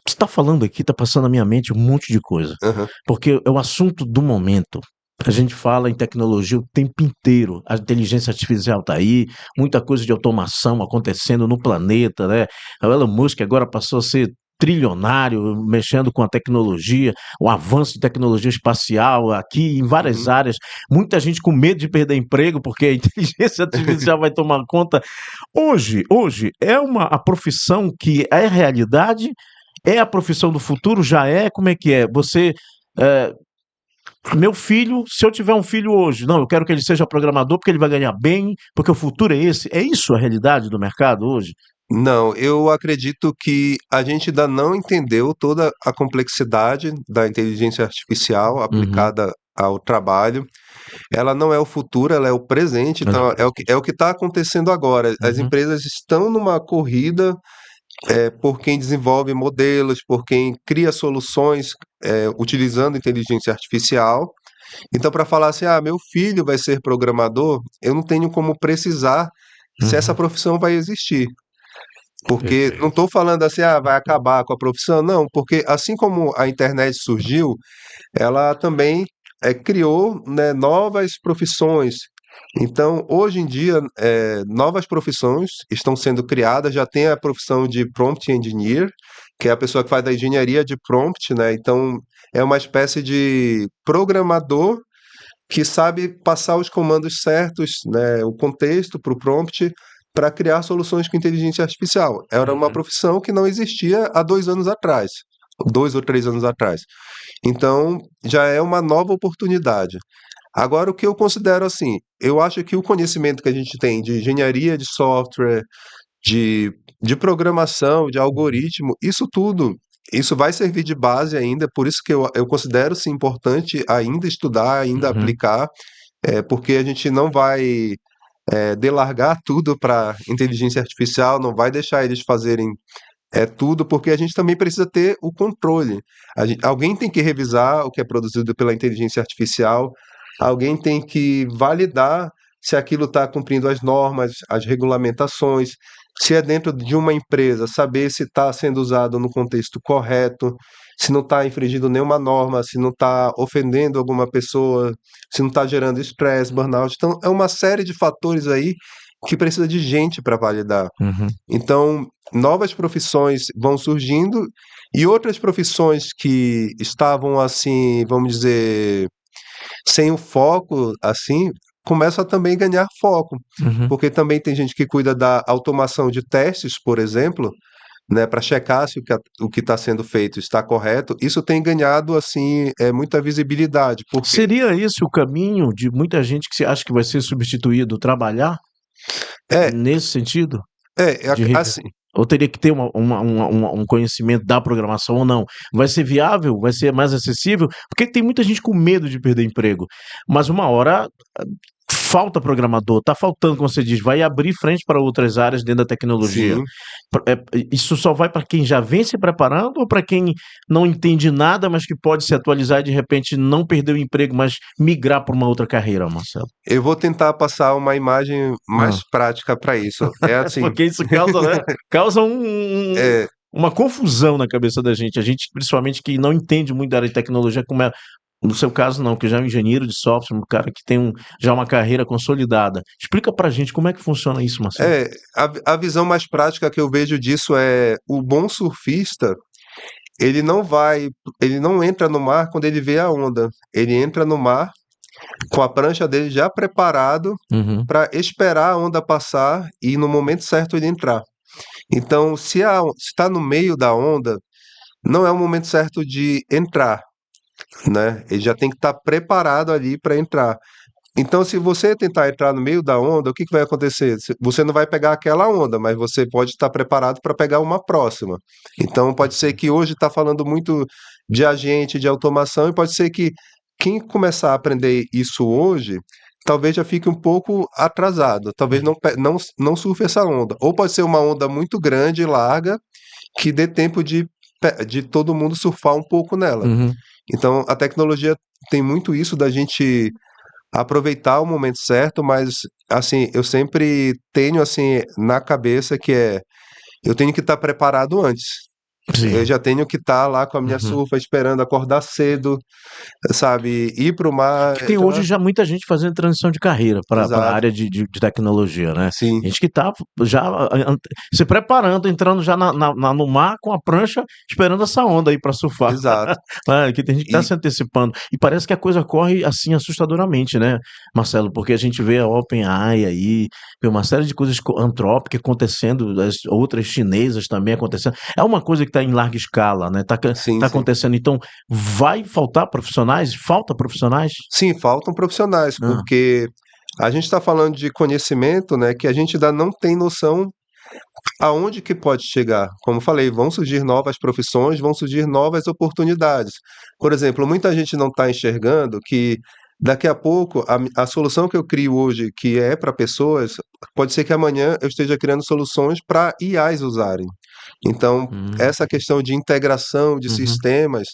está falando aqui, está passando na minha mente um monte de coisa, Aham. porque é o assunto do momento. A gente fala em tecnologia o tempo inteiro. A inteligência artificial está aí, muita coisa de automação acontecendo no planeta, né? O Elon Musk agora passou a ser trilionário, mexendo com a tecnologia, o avanço de tecnologia espacial aqui em várias Uhum. áreas. Muita gente com medo de perder emprego porque a inteligência artificial vai tomar conta. Hoje é a profissão que é realidade, é a profissão do futuro, já é, como é que é? Eh, Meu filho, se eu tiver um filho hoje, não, eu quero que ele seja programador porque ele vai ganhar bem, porque o futuro é esse. É isso a realidade do mercado hoje? Não, eu acredito que a gente ainda não entendeu toda a complexidade da inteligência artificial Uhum. aplicada ao trabalho. Ela não é o futuro, ela é o presente, Ela é o então é presente. o que está acontecendo agora. As Uhum. empresas estão numa corrida por quem desenvolve modelos, por quem cria soluções utilizando inteligência artificial. Então, para falar assim, meu filho vai ser programador, eu não tenho como precisar se essa Uhum. profissão vai existir. Porque não Perfeito. estou falando assim, vai acabar com a profissão, não, porque assim como a internet surgiu, ela também criou, né, novas profissões. Então, hoje em dia, novas profissões estão sendo criadas, já tem a profissão de prompt engineer, que é a pessoa que faz a engenharia de prompt, né? Então, é uma espécie de programador que sabe passar os comandos certos, né, o contexto para o prompt, para criar soluções com inteligência artificial. Era uma Uhum. profissão que não existia há 2 anos atrás, 2 ou 3 anos atrás. Então, já é uma nova oportunidade. Agora, o que eu considero assim, eu acho que o conhecimento que a gente tem de engenharia de software, de, de programação, de algoritmo, isso tudo, isso vai servir de base ainda, por isso que eu considero sim importante ainda estudar, ainda Uhum. aplicar, porque a gente não vai delargar tudo para inteligência artificial, não vai deixar eles fazerem tudo, porque a gente também precisa ter o controle. Alguém tem que revisar o que é produzido pela inteligência artificial, alguém tem que validar se aquilo está cumprindo as normas, as regulamentações, se é dentro de uma empresa, saber se está sendo usado no contexto correto, se não está infringindo nenhuma norma, se não está ofendendo alguma pessoa, se não está gerando estresse, burnout. Então, é uma série de fatores aí que precisa de gente para validar. Uhum. Então, novas profissões vão surgindo e outras profissões que estavam assim, vamos dizer, sem o foco, assim, começam a também ganhar foco, Uhum. porque também tem gente que cuida da automação de testes, por exemplo, né, para checar se o que está sendo feito está correto. Isso tem ganhado assim muita visibilidade, porque Seria esse o caminho de muita gente que se acha que vai ser substituído trabalhar é, nesse sentido? De assim, ou teria que ter um conhecimento da programação ou não? Vai ser viável? Vai ser mais acessível? Porque tem muita gente com medo de perder emprego. Mas uma hora falta programador, está faltando, como você diz, vai abrir frente para outras áreas dentro da tecnologia. sim. Isso só vai para quem já vem se preparando ou para quem não entende nada, mas que pode se atualizar e de repente não perder o emprego, mas migrar para uma outra carreira, Marcelo? Eu vou tentar passar uma imagem mais Ah. prática para isso. É assim, Porque isso causa, né? Causa é, uma confusão na cabeça da gente. A gente, principalmente, que não entende muito da área de tecnologia, como é. No seu caso, não, que já é um engenheiro de software, um cara que tem já uma carreira consolidada. Explica pra gente como é que funciona isso, Marcelo. a visão mais prática que eu vejo disso é o bom surfista, ele não entra no mar quando ele vê a onda. Ele entra no mar com a prancha dele já preparado Uhum. para esperar a onda passar e no momento certo ele entrar. Então, se está no meio da onda, não é o momento certo de entrar, né? Ele já tem que estar preparado ali para entrar. Então, se você tentar entrar no meio da onda, o que vai acontecer? Você não vai pegar aquela onda, mas você pode estar preparado para pegar uma próxima. Então, pode ser que hoje está falando muito de agente, de automação, e pode ser que quem começar a aprender isso hoje, talvez já fique um pouco atrasado, talvez não surfe essa onda. Ou pode ser uma onda muito grande e larga, que dê tempo de todo mundo surfar um pouco nela. Uhum. Então, a tecnologia tem muito isso da gente aproveitar o momento certo, mas assim, eu sempre tenho assim na cabeça que eu tenho que estar preparado antes. Eu Sim. já tenho que estar lá com a minha Uhum. surfa esperando acordar cedo, sabe, ir pro mar, Que tem já, hoje já muita gente fazendo transição de carreira para a exato. área de tecnologia, né? Sim, Gente que está já se preparando, entrando já no mar com a prancha, esperando essa onda aí para surfar. exato. Que tem gente que está E se antecipando. E parece que a coisa corre assim assustadoramente, né, Marcelo? Porque a gente vê a OpenAI aí, vê uma série de coisas antrópicas acontecendo, as outras chinesas também acontecendo. É uma coisa que está em larga escala, né? sim, Tá sim. acontecendo. Então, vai faltar profissionais? Falta profissionais? Sim, faltam profissionais, Ah. porque a gente está falando de conhecimento, né, que a gente ainda não tem noção aonde que pode chegar? Como falei, vão surgir novas profissões, vão surgir novas oportunidades. Por exemplo, muita gente não está enxergando que daqui a pouco a solução que eu crio hoje, que é para pessoas, pode ser que amanhã eu esteja criando soluções para IAs usarem. Então, Hum. essa questão de integração de Uhum. sistemas,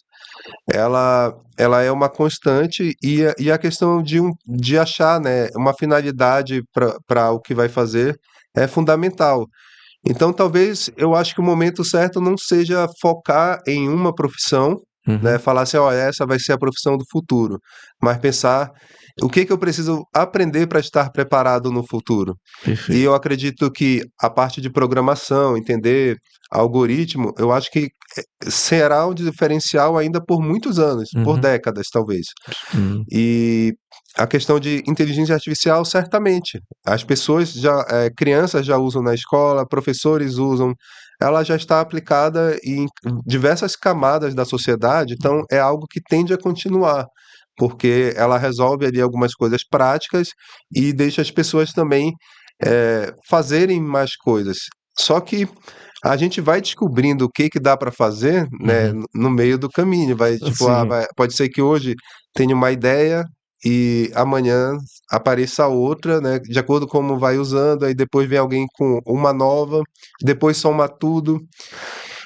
ela é uma constante e a questão de achar, né, uma finalidade para o que vai fazer é fundamental. Então, talvez eu acho que o momento certo não seja focar em uma profissão, né? Uhum. Falar assim, ó, essa vai ser a profissão do futuro, mas pensar o que que eu preciso aprender para estar preparado no futuro. E Perfeito. eu acredito que a parte de programação, entender algoritmo, eu acho que será um diferencial ainda por muitos anos, por Uhum. décadas talvez. Hum. E a questão de inteligência artificial, certamente. As pessoas já, crianças já usam na escola, professores usam, ela já está aplicada em diversas camadas da sociedade, então é algo que tende a continuar, porque ela resolve ali algumas coisas práticas e deixa as pessoas também fazerem mais coisas. Só que a gente vai descobrindo o que que dá para fazer, né, Uhum. no meio do caminho. Vai tipo, Sim. pode ser que hoje tenha uma ideia e amanhã apareça outra, né, de acordo com como vai usando, aí depois vem alguém com uma nova, depois soma tudo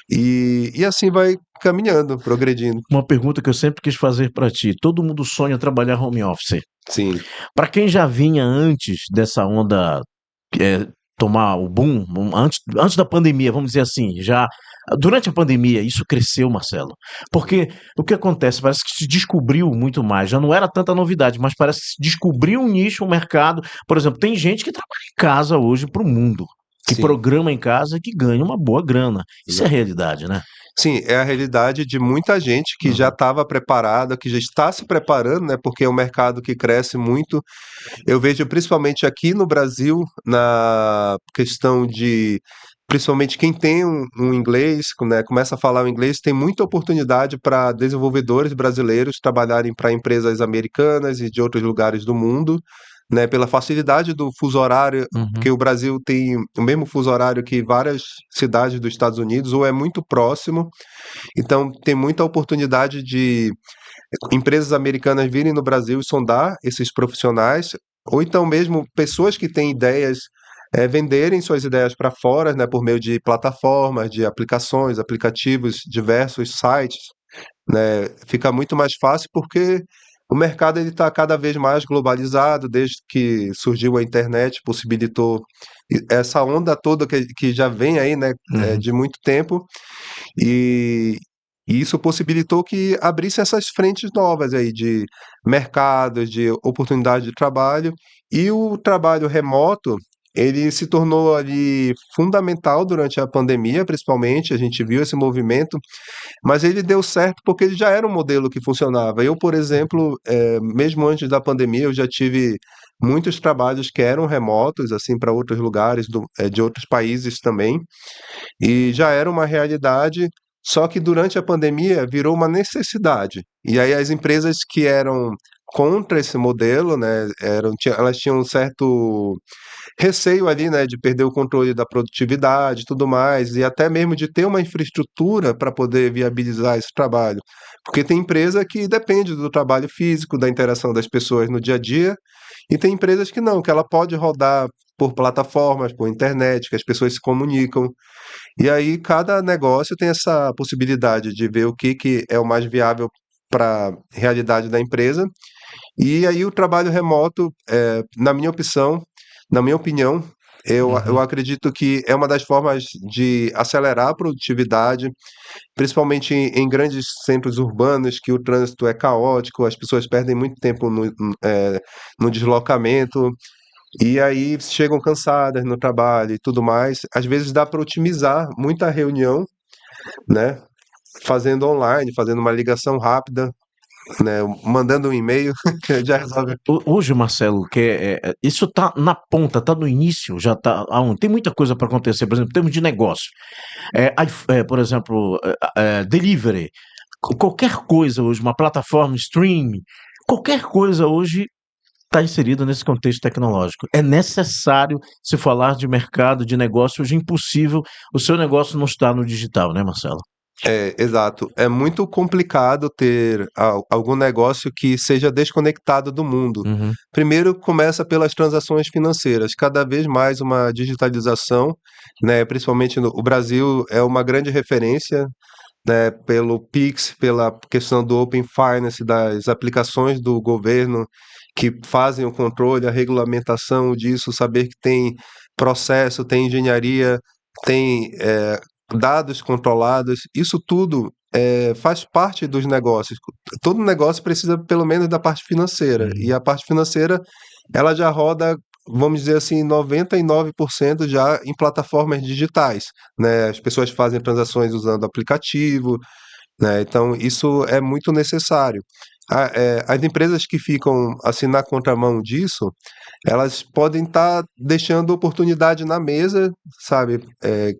e assim vai caminhando, progredindo. Uma pergunta que eu sempre quis fazer para ti. Todo mundo sonha trabalhar home office. Sim, Para quem já vinha antes dessa onda tomar o boom, antes da pandemia, vamos dizer assim, já Durante a pandemia, isso cresceu, Marcelo. Porque o que acontece? Parece que se descobriu muito mais. Já não era tanta novidade, mas parece que se descobriu um nicho, um mercado. Por exemplo, tem gente que trabalha em casa hoje para o mundo, que Sim, programa em casa e que ganha uma boa grana. Isso é a exato. realidade, né? Sim, é a realidade de muita gente que já Uhum. estava preparada, que já está se preparando, né? Porque é um mercado que cresce muito. Eu vejo principalmente aqui no Brasil, na questão de principalmente quem tem um inglês, né, começa a falar o inglês, tem muita oportunidade para desenvolvedores brasileiros trabalharem para empresas americanas e de outros lugares do mundo, né, pela facilidade do fuso horário, Uhum. porque o Brasil tem o mesmo fuso horário que várias cidades dos Estados Unidos, ou é muito próximo, então tem muita oportunidade de empresas americanas virem no Brasil e sondar esses profissionais, ou então mesmo pessoas que têm ideias, venderem suas ideias para fora, né, por meio de plataformas, de aplicações, aplicativos, diversos sites, né, fica muito mais fácil porque o mercado ele está cada vez mais globalizado, desde que surgiu a internet, possibilitou essa onda toda que já vem aí, né, Uhum. de muito tempo, e, e isso possibilitou que abrisse essas frentes novas aí de mercados, de oportunidade de trabalho, e o trabalho remoto, ele se tornou ali fundamental durante a pandemia, principalmente, a gente viu esse movimento, mas ele deu certo porque ele já era um modelo que funcionava. Eu, por exemplo, mesmo antes da pandemia, eu já tive muitos trabalhos que eram remotos, assim, para outros lugares de outros países também, e já era uma realidade, só que durante a pandemia virou uma necessidade. E aí as empresas que eram contra esse modelo, né, elas tinham um certo receio ali, né, de perder o controle da produtividade e tudo mais, e até mesmo de ter uma infraestrutura para poder viabilizar esse trabalho. Porque tem empresa que depende do trabalho físico, da interação das pessoas no dia a dia, e tem empresas que não, que ela pode rodar por plataformas, por internet, que as pessoas se comunicam. E aí cada negócio tem essa possibilidade de ver o que é o mais viável para a realidade da empresa. E aí o trabalho remoto, na minha opinião, eu Uhum. acredito que é uma das formas de acelerar a produtividade, principalmente em grandes centros urbanos, que o trânsito é caótico, as pessoas perdem muito tempo no deslocamento, e aí chegam cansadas no trabalho e tudo mais. Às vezes dá para otimizar muita reunião, né? Fazendo online, fazendo uma ligação rápida, né? Mandando um e-mail, já resolve. Hoje, Marcelo, isso tá na ponta, tá no início, já tá aonde? Tem muita coisa para acontecer, por exemplo, em termos de negócio. Por exemplo, delivery, qualquer coisa hoje, uma plataforma stream, qualquer coisa hoje está inserida nesse contexto tecnológico. É necessário se falar de mercado, de negócio, hoje é impossível o seu negócio não estar no digital, né, Marcelo? É, exato. É muito complicado ter algum negócio que seja desconectado do mundo. Uhum. Primeiro, começa pelas transações financeiras. Cada vez mais uma digitalização, né? Principalmente o Brasil é uma grande referência, né? Pelo Pix, pela questão do Open Finance, das aplicações do governo que fazem o controle, a regulamentação disso, saber que tem processo, tem engenharia, tem dados controlados, isso tudo faz parte dos negócios. Todo negócio precisa pelo menos da parte financeira, e Uhum. a parte financeira ela já roda, vamos dizer assim, 99% já em plataformas digitais, né? As pessoas fazem transações usando aplicativo, né? Então isso é muito necessário. As empresas que ficam assim na contramão disso, elas podem estar deixando oportunidade na mesa, sabe?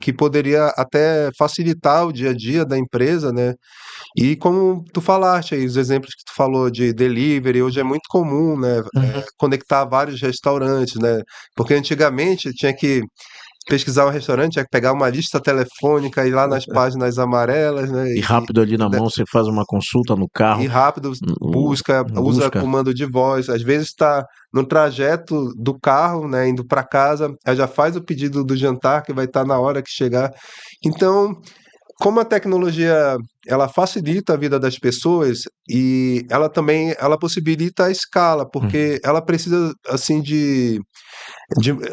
Que poderia até facilitar o dia a dia da empresa, né? E como tu falaste aí, os exemplos que tu falou de delivery, hoje é muito comum, né? Uhum. Conectar vários restaurantes, né? Porque antigamente tinha que pesquisar um restaurante, tinha que pegar uma lista telefônica, ir lá nas páginas amarelas, né? E rápido ali na mão você faz uma consulta no carro, E rápido busca, usa busca. comando de voz, às vezes está no trajeto do carro, né, indo para casa, aí já faz o pedido do jantar que vai estar na hora que chegar. Então, como a tecnologia ela facilita a vida das pessoas e ela também ela possibilita a escala, Uhum. porque ela precisa assim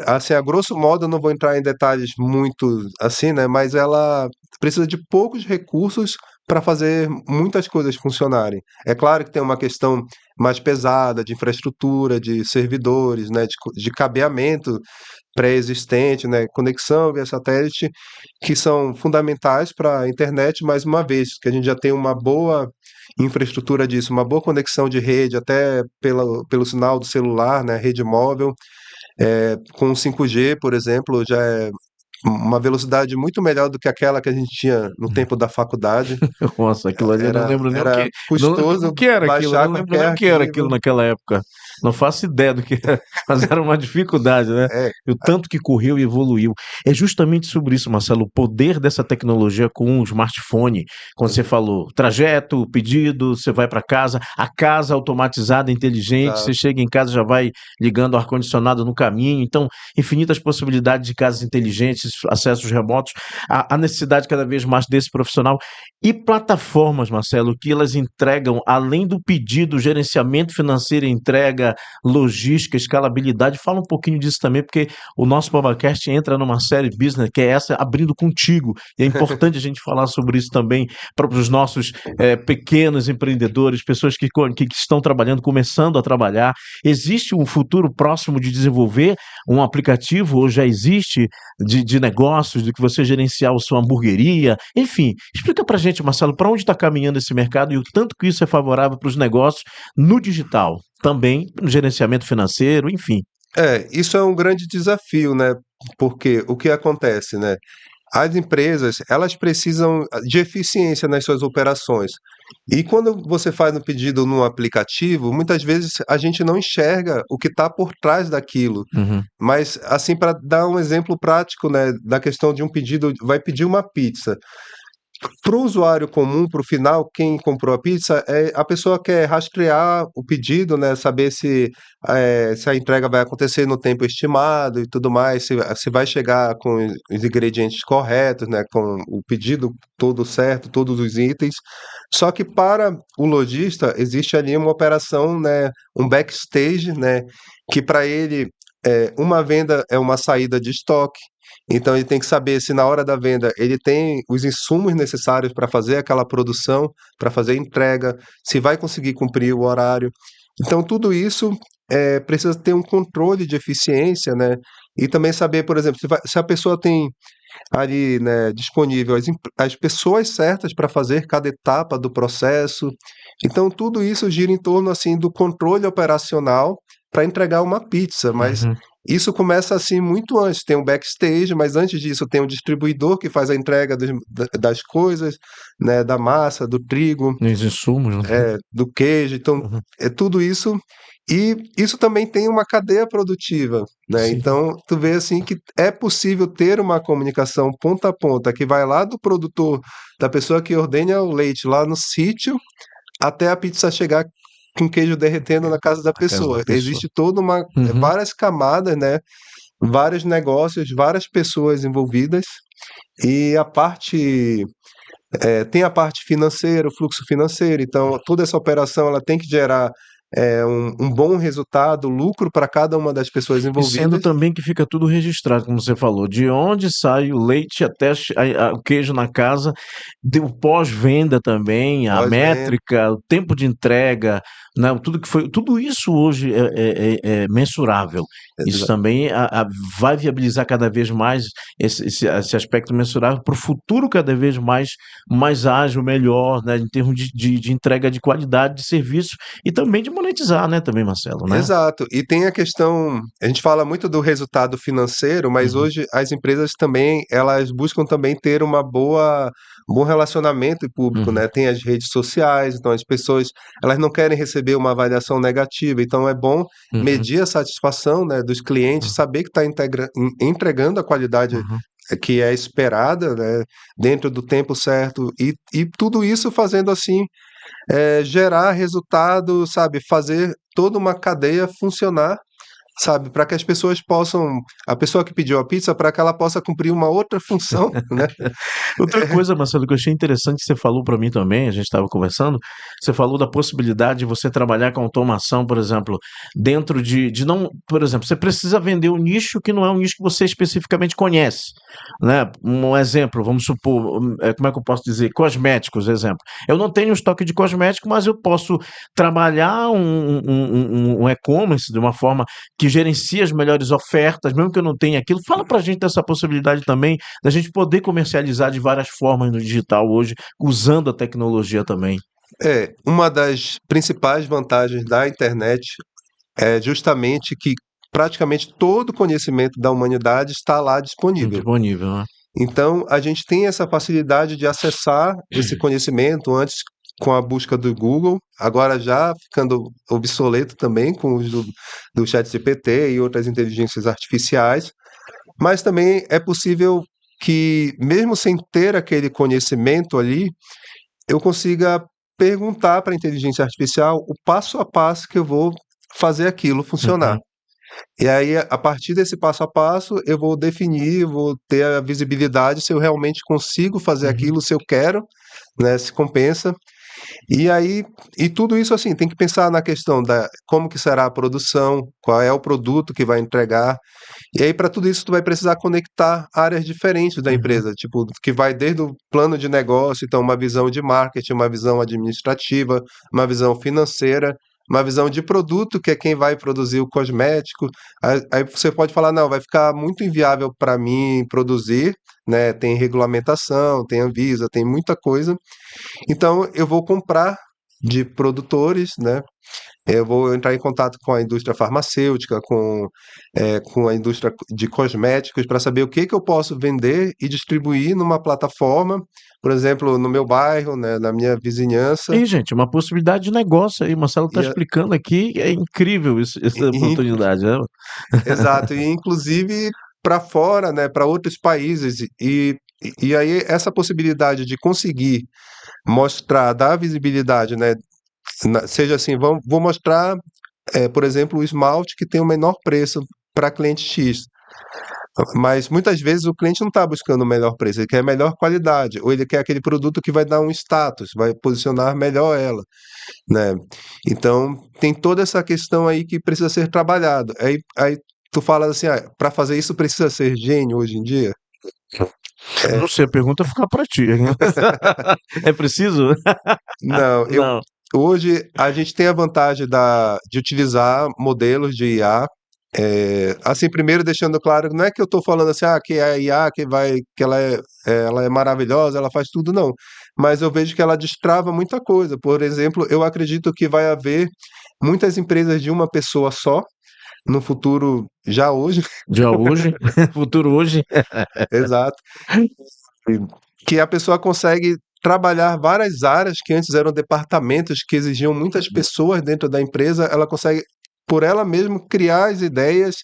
assim, a grosso modo, eu não vou entrar em detalhes muito assim, né? Mas ela precisa de poucos recursos para fazer muitas coisas funcionarem. É claro que tem uma questão mais pesada de infraestrutura, de servidores, né, de cabeamento pré-existente, né, conexão via satélite, que são fundamentais para a internet, mais uma vez, que a gente já tem uma boa infraestrutura disso, uma boa conexão de rede, até pelo sinal do celular, né, rede móvel, com o 5G, por exemplo, já é uma velocidade muito melhor do que aquela que a gente tinha no tempo da faculdade. Nossa, aquilo ali eu não lembro nem o Era que. O custoso que era aquilo? Eu baixar não lembro nem qualquer o que era aquilo arquivo. naquela época. Não faço ideia do que era, mas era uma dificuldade, né? É, E o tanto que correu e evoluiu. É justamente sobre isso, Marcelo, o poder dessa tecnologia com o smartphone. Quando você falou, trajeto, pedido, você vai para casa, a casa automatizada, inteligente, você exato. chega em casa já vai ligando o ar-condicionado no caminho. Então, infinitas possibilidades de casas inteligentes, acessos remotos, a necessidade cada vez mais desse profissional. E plataformas, Marcelo, que elas entregam, além do pedido, gerenciamento financeiro, entrega, logística, escalabilidade. Fala um pouquinho disso também, porque o nosso Babacast entra numa série business, que é essa, Abrindo Contigo. E é importante a gente falar sobre isso também para os nossos pequenos empreendedores, pessoas que estão trabalhando, começando a trabalhar. Existe um futuro próximo de desenvolver um aplicativo, ou já existe, de negócios, de que você gerenciar a sua hamburgueria? Enfim, explica para a gente, Marcelo, para onde está caminhando esse mercado e o tanto que isso é favorável para os negócios no digital, também no gerenciamento financeiro, enfim. Isso é um grande desafio, né? Porque o que acontece, né? As empresas, elas precisam de eficiência nas suas operações. E quando você faz um pedido no aplicativo, muitas vezes a gente não enxerga o que está por trás daquilo. Uhum. Mas, assim, para dar um exemplo prático, né, da questão de um pedido, vai pedir uma pizza. Para o usuário comum, para o final, quem comprou a pizza, a pessoa quer rastrear o pedido, né, saber se a entrega vai acontecer no tempo estimado e tudo mais, se vai chegar com os ingredientes corretos, né, com o pedido todo certo, todos os itens. Só que para o lojista existe ali uma operação, né, um backstage, né, que para ele uma venda é uma saída de estoque. Então ele tem que saber se na hora da venda ele tem os insumos necessários para fazer aquela produção, para fazer a entrega, se vai conseguir cumprir o horário. Então tudo isso precisa ter um controle de eficiência, né? E também saber, por exemplo, se a pessoa tem ali, né, disponível as pessoas certas para fazer cada etapa do processo. Então tudo isso gira em torno assim do controle operacional para entregar uma pizza, mas Uhum. isso começa assim muito antes. Tem um backstage, mas antes disso tem um distribuidor que faz a entrega das coisas, né, da massa, do trigo, Os insumos, né? do queijo. Então, Uhum. é tudo isso. E isso também tem uma cadeia produtiva, né? Sim. Então, tu vê assim que é possível ter uma comunicação ponta a ponta, que vai lá do produtor, da pessoa que ordenha o leite lá no sítio, até a pizza chegar com queijo derretendo na casa da A casa da pessoa. pessoa. Existe toda Uhum. várias camadas, né? Vários negócios, várias pessoas envolvidas, e tem a parte financeira, o fluxo financeiro. Então, toda essa operação ela tem que gerar um bom resultado, lucro para cada uma das pessoas E sendo envolvidas. também que fica tudo registrado, como você falou, de onde sai o leite até o queijo na casa, o pós-venda também, a Pós-venda, métrica, o tempo de entrega, né, tudo que foi, tudo isso hoje é mensurável. Isso exa- também vai viabilizar cada vez mais esse aspecto mensurável para o futuro cada vez mais ágil, melhor, né, em termos de entrega de qualidade de serviço e também de monetizar, né, também, Marcelo, né? exato. E tem a questão, a gente fala muito do resultado financeiro, mas Uhum, hoje as empresas também, elas buscam também ter um bom relacionamento público, uhum, né? Tem as redes sociais, então as pessoas, elas não querem receber uma avaliação negativa, então é bom uhum, medir a satisfação, né, dos clientes, saber que está entregando a qualidade uhum. que é esperada, né, dentro do tempo certo, e tudo isso fazendo assim gerar resultado, sabe, fazer toda uma cadeia funcionar sabe, para que as pessoas possam, a pessoa que pediu a pizza, para que ela possa cumprir uma outra função, né? Outra coisa, Marcelo, que eu achei interessante que você falou para mim também, a gente estava conversando, você falou da possibilidade de você trabalhar com automação, por exemplo, dentro de não, por exemplo, você precisa vender um nicho que não é um nicho que você especificamente conhece, né? Um exemplo, vamos supor, como é que eu posso dizer? Cosméticos, exemplo. Eu não tenho um estoque de cosmético, mas eu posso trabalhar um e-commerce de uma forma que gerencia as melhores ofertas, mesmo que eu não tenha aquilo. Fala pra gente dessa possibilidade também, da gente poder comercializar de várias formas no digital hoje, usando a tecnologia também. Uma das principais vantagens da internet é justamente que praticamente todo o conhecimento da humanidade está lá disponível. Disponível, né? Então, a gente tem essa facilidade de acessar esse conhecimento antes com a busca do Google, agora já ficando obsoleto também com o uso do ChatGPT e outras inteligências artificiais, mas também é possível que, mesmo sem ter aquele conhecimento ali, eu consiga perguntar para a inteligência artificial o passo a passo que eu vou fazer aquilo funcionar. Uhum, E aí, a partir desse passo a passo, eu vou definir, vou ter a visibilidade se eu realmente consigo fazer uhum. aquilo, se eu quero, né, se compensa. E aí, e tudo isso assim, tem que pensar na questão da como que será a produção, qual é o produto que vai entregar. E aí, para tudo isso, tu vai precisar conectar áreas diferentes da Uhum. empresa, tipo, que vai desde o plano de negócio, então uma visão de marketing, uma visão administrativa, uma visão financeira, uma visão de produto, que é quem vai produzir o cosmético. Aí você pode falar, não, vai ficar muito inviável para mim produzir, né? Tem regulamentação, tem Anvisa, tem muita coisa. Então, eu vou comprar de produtores, né? Eu vou entrar em contato com a indústria farmacêutica, com a indústria de cosméticos, para saber o que que eu posso vender e distribuir numa plataforma, por exemplo, no meu bairro, né, na minha vizinhança. E, gente, uma possibilidade de negócio aí, Marcelo está E, a- explicando aqui, é incrível isso, essa e- oportunidade, né? exato, e inclusive para fora, né, para outros países. E aí essa possibilidade de conseguir mostrar, dar visibilidade, né, seja assim, vou mostrar, por exemplo, o esmalte que tem o menor preço para cliente X. Mas muitas vezes o cliente não está buscando o melhor preço, ele quer a melhor qualidade, ou ele quer aquele produto que vai dar um status, vai posicionar melhor ela, né? Então tem toda essa questão aí que precisa ser trabalhado. Aí tu fala assim, para fazer isso precisa ser gênio hoje em dia? Não sei, a pergunta fica para ti. É preciso? Não, Não. hoje a gente tem a vantagem de utilizar modelos de IA. Assim, primeiro deixando claro, não é que eu estou falando assim, que é a IA que ela é maravilhosa, ela faz tudo, não. Mas eu vejo que ela destrava muita coisa. Por exemplo, eu acredito que vai haver muitas empresas de uma pessoa só no futuro, já hoje, Já hoje, futuro hoje. exato, que a pessoa consegue trabalhar várias áreas que antes eram departamentos que exigiam muitas pessoas dentro da empresa, ela consegue por ela mesma criar as ideias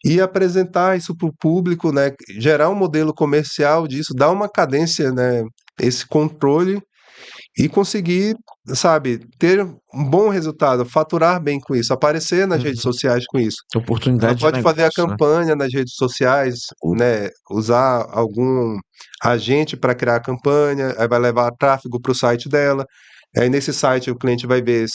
e apresentar isso para o público, né? Gerar um modelo comercial disso, dar uma cadência, né? Esse controle e conseguir, sabe, ter um bom resultado, faturar bem com isso, aparecer nas redes Uhum. sociais com isso. Ela Oportunidade de pode fazer a negócio, né? campanha nas redes sociais, né? Usar algum agente para criar a campanha, aí vai levar tráfego para o site dela. Aí nesse site o cliente vai ver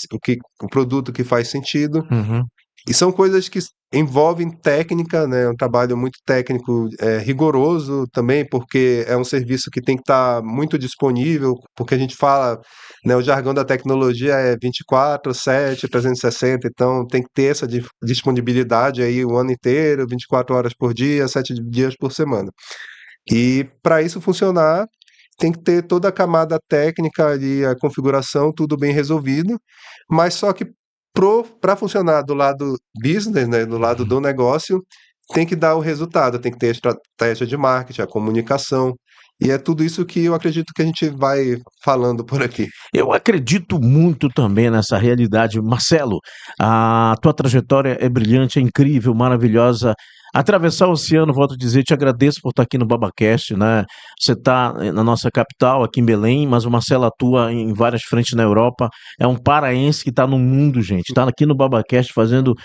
o produto que faz sentido. Uhum. E são coisas que envolvem técnica, né? Um trabalho muito técnico, rigoroso também, porque é um serviço que tem que estar muito disponível, porque a gente fala, né, o jargão da tecnologia é 24/7, 360, então tem que ter essa disponibilidade aí o ano inteiro, 24 horas por dia, 7 dias por semana. E para isso funcionar, tem que ter toda a camada técnica ali, a configuração, tudo bem resolvido, mas só que para funcionar do lado business, né, do lado Uhum. do negócio, tem que dar o resultado, tem que ter a estratégia de marketing, a comunicação. E é tudo isso que eu acredito que a gente vai falando por aqui. Eu acredito muito também nessa realidade. Marcelo, a tua trajetória é brilhante, é incrível, maravilhosa. Atravessar o oceano, volto a dizer, te agradeço por estar aqui no BabaCast, né? Você está na nossa capital, aqui em Belém, mas o Marcelo atua em várias frentes na Europa. É um paraense que está no mundo, gente. Está aqui no BabaCast fazendo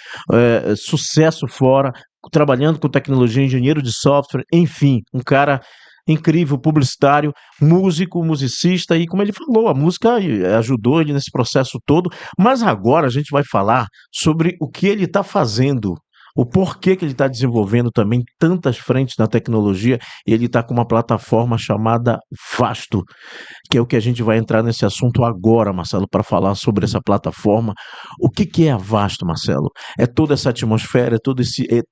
sucesso fora, trabalhando com tecnologia, engenheiro de software, enfim, um cara incrível, publicitário, músico, musicista, e como ele falou, a música ajudou ele nesse processo todo, mas agora a gente vai falar sobre o que ele está fazendo, o porquê que ele está desenvolvendo também tantas frentes na tecnologia, e ele está com uma plataforma chamada Vasto, que é o que a gente vai entrar nesse assunto agora, Marcelo, para falar sobre essa plataforma. O que que é a Vasto, Marcelo? É toda essa atmosfera, é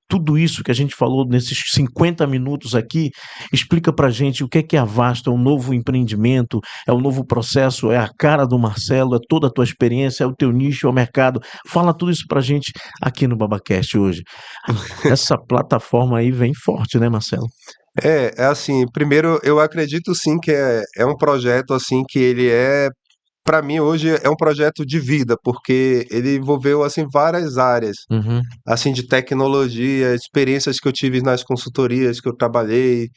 tudo isso que a gente falou nesses 50 minutos aqui. Explica para gente o que é a Vasto, é um novo empreendimento, é um novo processo, é a cara do Marcelo, é toda a tua experiência, é o teu nicho, é o mercado. Fala tudo isso para gente aqui no BabaCast hoje. Essa plataforma aí vem forte, né, Marcelo? É assim, primeiro eu acredito sim que é um projeto assim que ele para mim hoje é um projeto de vida, porque ele envolveu assim várias áreas, Uhum. assim de tecnologia, experiências que eu tive nas consultorias que eu trabalhei,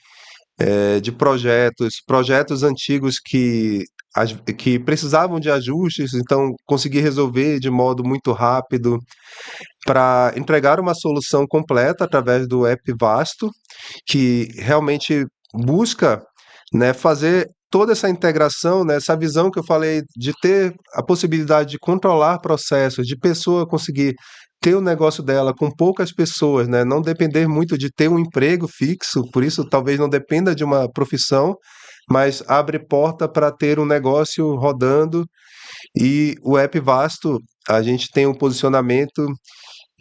de projetos antigos que precisavam de ajustes, então consegui resolver de modo muito rápido para entregar uma solução completa através do app Vasto, que realmente busca, né, fazer toda essa integração, né, essa visão que eu falei de ter a possibilidade de controlar processos, de pessoa conseguir ter o negócio dela com poucas pessoas, né, não depender muito de ter um emprego fixo, por isso talvez não dependa de uma profissão, mas abre porta para ter um negócio rodando. E o app Vasto, a gente tem um posicionamento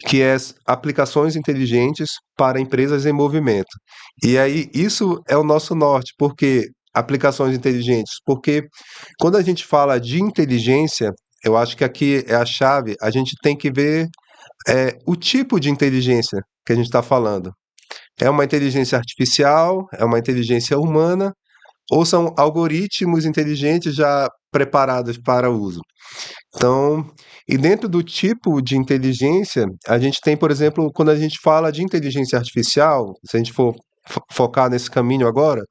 que é aplicações inteligentes para empresas em movimento. E aí, isso é o nosso norte, porque aplicações inteligentes, porque quando a gente fala de inteligência, eu acho que aqui é a chave, a gente tem que ver o tipo de inteligência que a gente está falando. É uma inteligência artificial, é uma inteligência humana, ou são algoritmos inteligentes já preparados para uso. Então, e dentro do tipo de inteligência, a gente tem, por exemplo, quando a gente fala de inteligência artificial, se a gente for focar nesse caminho agora,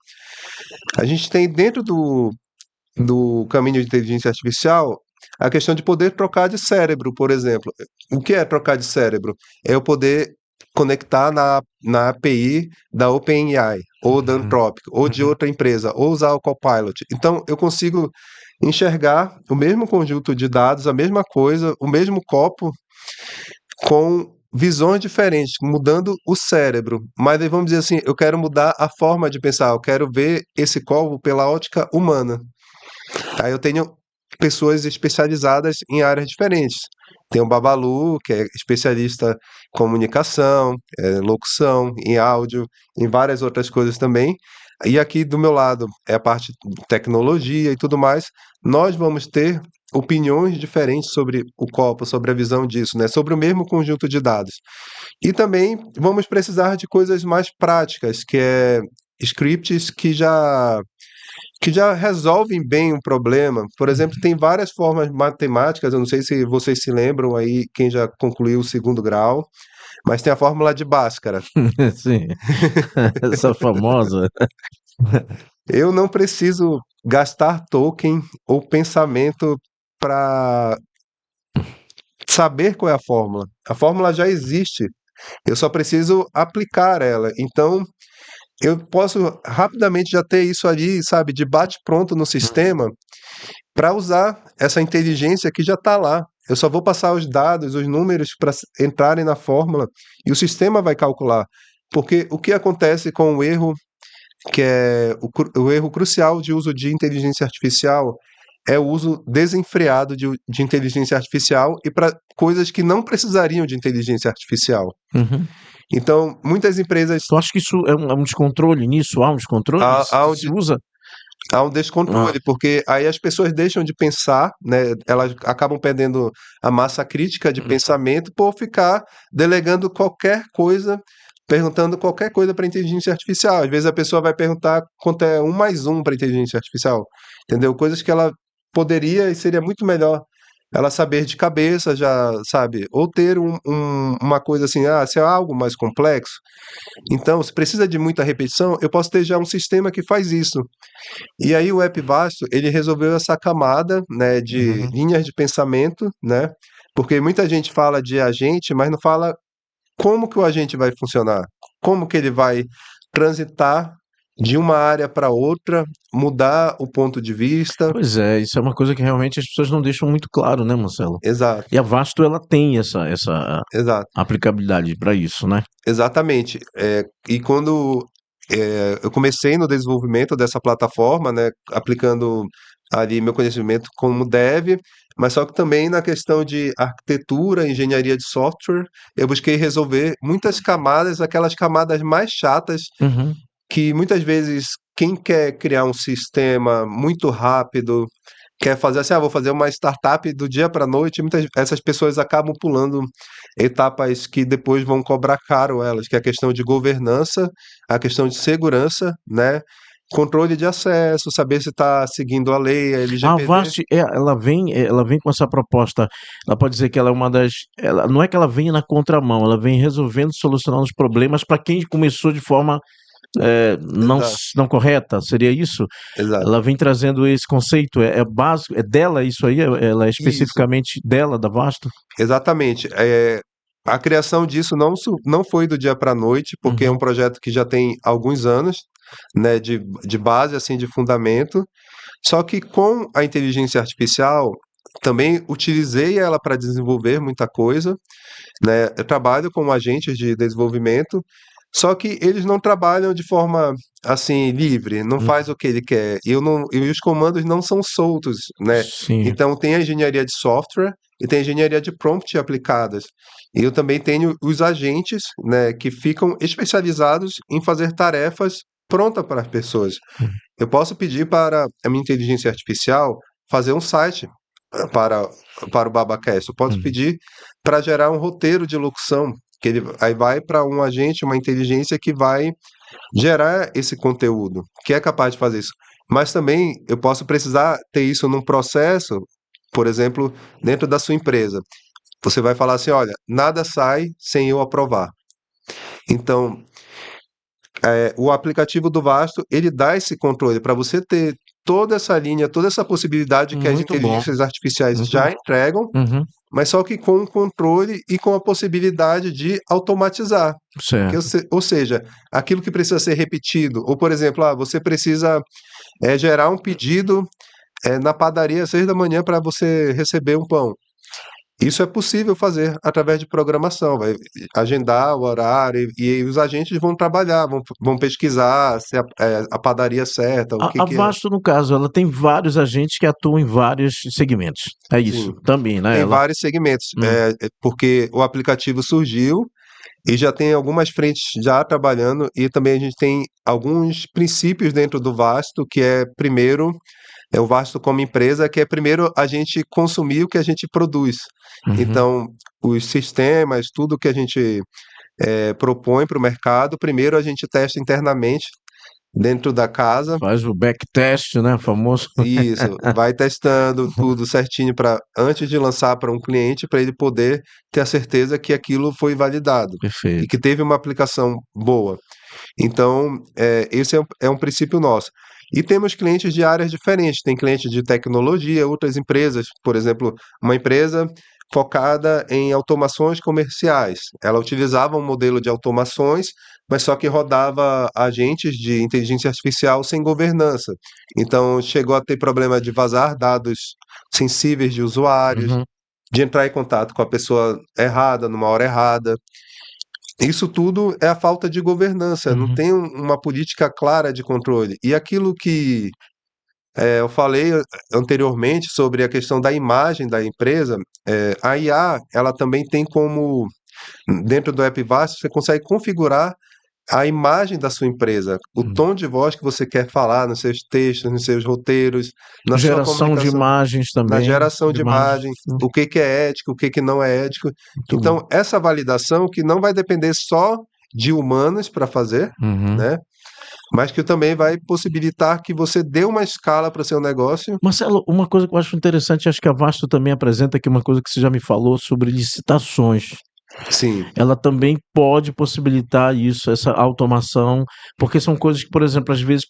a gente tem dentro do caminho de inteligência artificial a questão de poder trocar de cérebro, por exemplo. O que é trocar de cérebro? É eu poder conectar na API da OpenAI, ou da Uhum. Anthropic, ou de Uhum. outra empresa, ou usar o Copilot. Então, eu consigo enxergar o mesmo conjunto de dados, a mesma coisa, o mesmo copo, com visões diferentes, mudando o cérebro. Mas aí vamos dizer assim, eu quero mudar a forma de pensar, eu quero ver esse copo pela ótica humana. Aí eu tenho pessoas especializadas em áreas diferentes. Tem o Babalu, que é especialista em comunicação, locução, em áudio, em várias outras coisas também. E aqui do meu lado é a parte de tecnologia e tudo mais. Nós vamos ter opiniões diferentes sobre o copo, sobre a visão disso, né? Sobre o mesmo conjunto de dados. E também vamos precisar de coisas mais práticas, que é scripts que já resolvem bem o problema. Por exemplo, tem várias formas matemáticas, eu não sei se vocês se lembram aí, quem já concluiu o segundo grau, mas tem a fórmula de Bhaskara. Sim, essa famosa. Eu não preciso gastar token ou pensamento para saber qual é a fórmula. A fórmula já existe, eu só preciso aplicar ela. Então, eu posso rapidamente já ter isso ali, sabe, de bate-pronto no sistema, para usar essa inteligência que já está lá. Eu só vou passar os dados, os números para entrarem na fórmula e o sistema vai calcular. Porque o que acontece com o erro, que é o erro crucial de uso de inteligência artificial, é o uso desenfreado de inteligência artificial e para coisas que não precisariam de inteligência artificial. Uhum. Então, muitas empresas Tu acha que isso é um descontrole nisso? Há um descontrole? há, há um Se usa? Há um Ah, descontrole, porque aí as pessoas deixam de pensar, né? Elas acabam perdendo a massa crítica de uhum. pensamento por ficar delegando qualquer coisa perguntando qualquer coisa para inteligência artificial. Às vezes a pessoa vai perguntar quanto é 1 mais 1 para inteligência artificial, entendeu? Coisas que ela poderia e seria muito melhor ela saber de cabeça, já sabe, ou ter uma coisa assim, se é algo mais complexo, então se precisa de muita repetição, eu posso ter já um sistema que faz isso. E aí o App Vasto, ele resolveu essa camada, né, de Uhum. linhas de pensamento, né? Porque muita gente fala de agente, mas não fala como que o agente vai funcionar, como que ele vai transitar de uma área para outra, mudar o ponto de vista. Pois é, isso é uma coisa que realmente as pessoas não deixam muito claro, né, Marcelo? Exato, E a Vasto, ela tem essa exato, aplicabilidade para isso, né? exatamente. E quando eu comecei no desenvolvimento dessa plataforma, né, aplicando ali meu conhecimento como dev, mas só que também na questão de arquitetura, engenharia de software, eu busquei resolver muitas camadas, aquelas camadas mais chatas Uhum. que muitas vezes quem quer criar um sistema muito rápido, quer fazer assim, vou fazer uma startup do dia para a noite, muitas essas pessoas acabam pulando etapas que depois vão cobrar caro elas, que é a questão de governança, a questão de segurança, né? Controle de acesso, saber se está seguindo a lei, a A LGPD. Avast, ela vem com essa proposta. Ela pode dizer que ela é uma das. Ela, não é que ela venha na contramão, ela vem resolvendo, solucionando os problemas para quem começou de forma Exato, não correta, seria isso? exato. Ela vem trazendo esse conceito, é básico, é dela isso aí? Ela é Isso, especificamente dela, da Vasto? exatamente. A criação disso não foi do dia para a noite, porque é um Uhum, projeto que já tem alguns anos, né, de base, assim, de fundamento. Só que com a inteligência artificial, também utilizei ela para desenvolver muita coisa, né? Eu trabalho com agentes de desenvolvimento, só que eles não trabalham de forma assim livre, não uhum. faz o que ele quer. E os comandos não são soltos, né? Sim. Então tem a engenharia de software e tem a engenharia de prompt aplicadas. E eu também tenho os agentes, né, que ficam especializados em fazer tarefas prontas para as pessoas. Uhum. Eu posso pedir para a minha inteligência artificial fazer um site para, para o Babacast. Eu posso Uhum. pedir para gerar um roteiro de locução, que ele aí vai para um agente, uma inteligência que vai gerar esse conteúdo, que é capaz de fazer isso. Mas também eu posso precisar ter isso num processo, por exemplo, dentro da sua empresa. Você vai falar assim, olha, nada sai sem eu aprovar. Então, o aplicativo do Vasto, ele dá esse controle para você ter toda essa linha, toda essa possibilidade que as Muito bom, inteligências artificiais muito já bom. entregam, Uhum. mas só que com um controle e com a possibilidade de automatizar. Certo. Ou seja, aquilo que precisa ser repetido, ou por exemplo, você precisa gerar um pedido na padaria às 6 da manhã para você receber um pão. Isso é possível fazer através de programação, vai agendar o horário e os agentes vão trabalhar, vão pesquisar se a padaria é certa, o que A que é. Vasto, no caso, ela tem vários agentes que atuam em vários segmentos. É isso, Sim, também, né? tem Ela. vários segmentos, Hum. porque o aplicativo surgiu e já tem algumas frentes já trabalhando e também a gente tem alguns princípios dentro do Vasto, que é primeiro, é o Vasto como empresa, que é primeiro a gente consumir o que a gente produz. Uhum. Então, os sistemas, tudo que a gente propõe para o mercado, primeiro a gente testa internamente dentro da casa. Faz o backtest, né? Famoso. Isso, vai testando tudo certinho para antes de lançar para um cliente, para ele poder ter a certeza que aquilo foi validado e que Perfeito. teve uma aplicação boa. Então, esse é um princípio nosso. E temos clientes de áreas diferentes. Tem clientes de tecnologia, outras empresas, por exemplo, uma empresa focada em automações comerciais. Ela utilizava um modelo de automações, mas só que rodava agentes de inteligência artificial sem governança. Então, chegou a ter problema de vazar dados sensíveis de usuários, Uhum, de entrar em contato com a pessoa errada, numa hora errada. Isso tudo é a falta de governança, não uhum. tem uma política clara de controle. E aquilo que eu falei anteriormente sobre a questão da imagem da empresa, a IA, ela também tem como, dentro do App Vast, você consegue configurar a imagem da sua empresa, o Hum. tom de voz que você quer falar nos seus textos, nos seus roteiros, na sua Geração de comunicação, imagens na também. geração de imagem, o que que é ético, o que que não é ético. Muito bom. Então, essa validação que não vai depender só de humanos para fazer, Uhum. né? Mas que também vai possibilitar que você dê uma escala para o seu negócio. Marcelo, uma coisa que eu acho interessante, acho que a Vasto também apresenta aqui uma coisa que você já me falou sobre licitações. Sim, Ela também pode possibilitar isso, essa automação, porque são coisas que, por exemplo, às vezes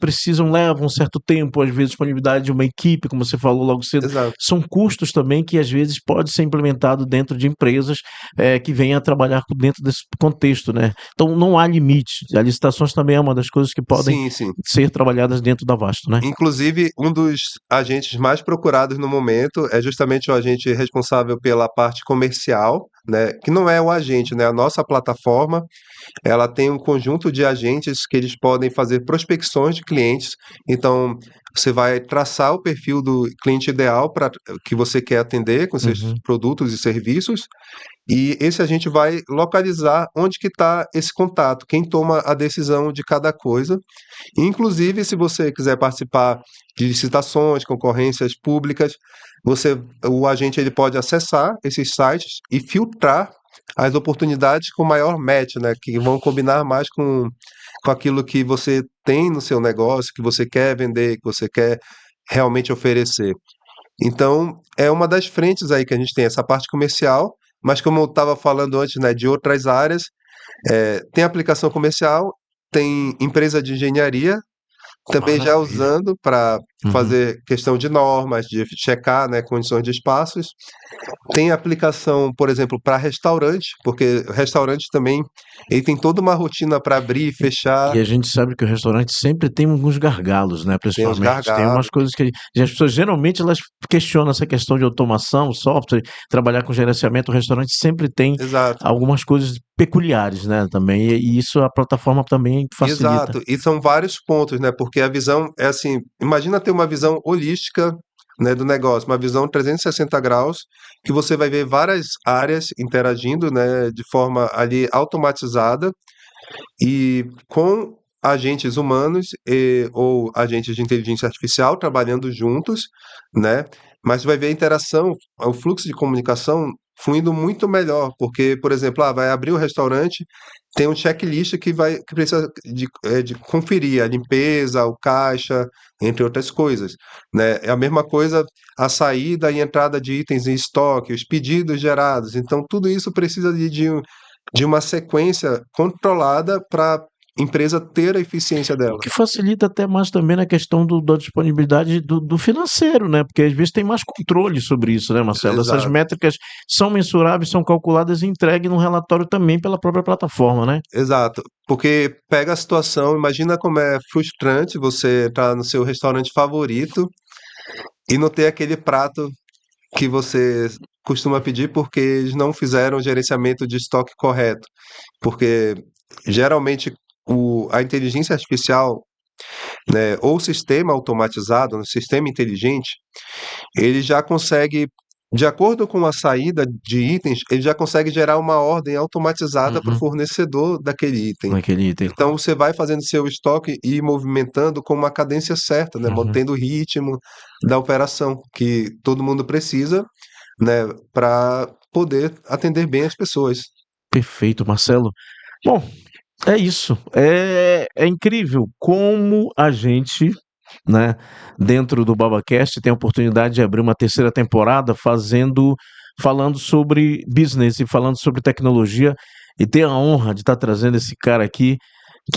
levam um certo tempo, às vezes disponibilidade de uma equipe, como você falou logo cedo, exato. são custos também que às vezes pode ser implementado dentro de empresas que venham a trabalhar dentro desse contexto, né? Então não há limite. As licitações também é uma das coisas que podem Sim, sim. ser trabalhadas dentro da Vasto, né? Inclusive, um dos agentes mais procurados no momento é justamente o agente responsável pela parte comercial, né? Que não é o agente, né? A nossa plataforma, ela tem um conjunto de agentes que eles podem fazer prospecções de clientes. Então, você vai traçar o perfil do cliente ideal para que você quer atender com seus Uhum. produtos e serviços. E esse agente vai localizar onde que está esse contato, quem toma a decisão de cada coisa. Inclusive, se você quiser participar de licitações, concorrências públicas, o agente ele pode acessar esses sites e filtrar as oportunidades com maior match, né, que vão combinar mais com aquilo que você tem no seu negócio, que você quer vender, que você quer realmente oferecer. Então, é uma das frentes aí que a gente tem, essa parte comercial, mas como eu estava falando antes, né, de outras áreas, tem aplicação comercial, tem empresa de engenharia, também já Maravilha. usando para Uhum. fazer questão de normas, de checar, né, condições de espaços. Tem aplicação, por exemplo, para restaurante, porque o restaurante também ele tem toda uma rotina para abrir e fechar, E a gente sabe que o restaurante sempre tem alguns gargalos, né, tem os principalmente. Tem umas gargalos. coisas que e as pessoas geralmente elas questionam essa questão de automação, software, trabalhar com gerenciamento, o restaurante sempre tem Exato. algumas coisas peculiares, né, também, e isso a plataforma também facilita. Exato, e são vários pontos, né? Porque a visão é assim, imagina ter uma visão holística, né, do negócio, uma visão 360 graus, que você vai ver várias áreas interagindo, né, de forma ali automatizada e com agentes humanos ou agentes de inteligência artificial trabalhando juntos, né? Mas vai ver a interação, o fluxo de comunicação fluindo muito melhor, porque, por exemplo, vai abrir o restaurante, tem um checklist que precisa de conferir a limpeza, o caixa, entre outras coisas, né? É a mesma coisa a saída e entrada de itens em estoque, os pedidos gerados. Então, tudo isso precisa de uma sequência controlada para a empresa ter a eficiência O dela. que facilita até mais também na questão da disponibilidade do financeiro, né, porque às vezes tem mais controle sobre isso, né, Marcelo? Essas Exato, métricas são mensuráveis, são calculadas e entregues num relatório também pela própria plataforma, né? exato. Porque pega a situação, imagina como é frustrante você estar no seu restaurante favorito e não ter aquele prato que você costuma pedir porque eles não fizeram o gerenciamento de estoque correto. Porque geralmente a inteligência artificial, né, ou o sistema automatizado, um sistema inteligente, ele já consegue, de acordo com a saída de itens, ele já consegue gerar uma ordem automatizada para o Uhum. fornecedor daquele item. Naquele item. Então você vai fazendo seu estoque e ir movimentando com uma cadência certa, né, Uhum. mantendo o ritmo da operação que todo mundo precisa, né, para poder atender bem as pessoas. Perfeito, Marcelo. Bom, é isso. É incrível como a gente, né, dentro do BabaCast, tem a oportunidade de abrir uma terceira temporada falando sobre business e falando sobre tecnologia e ter a honra de estar trazendo esse cara aqui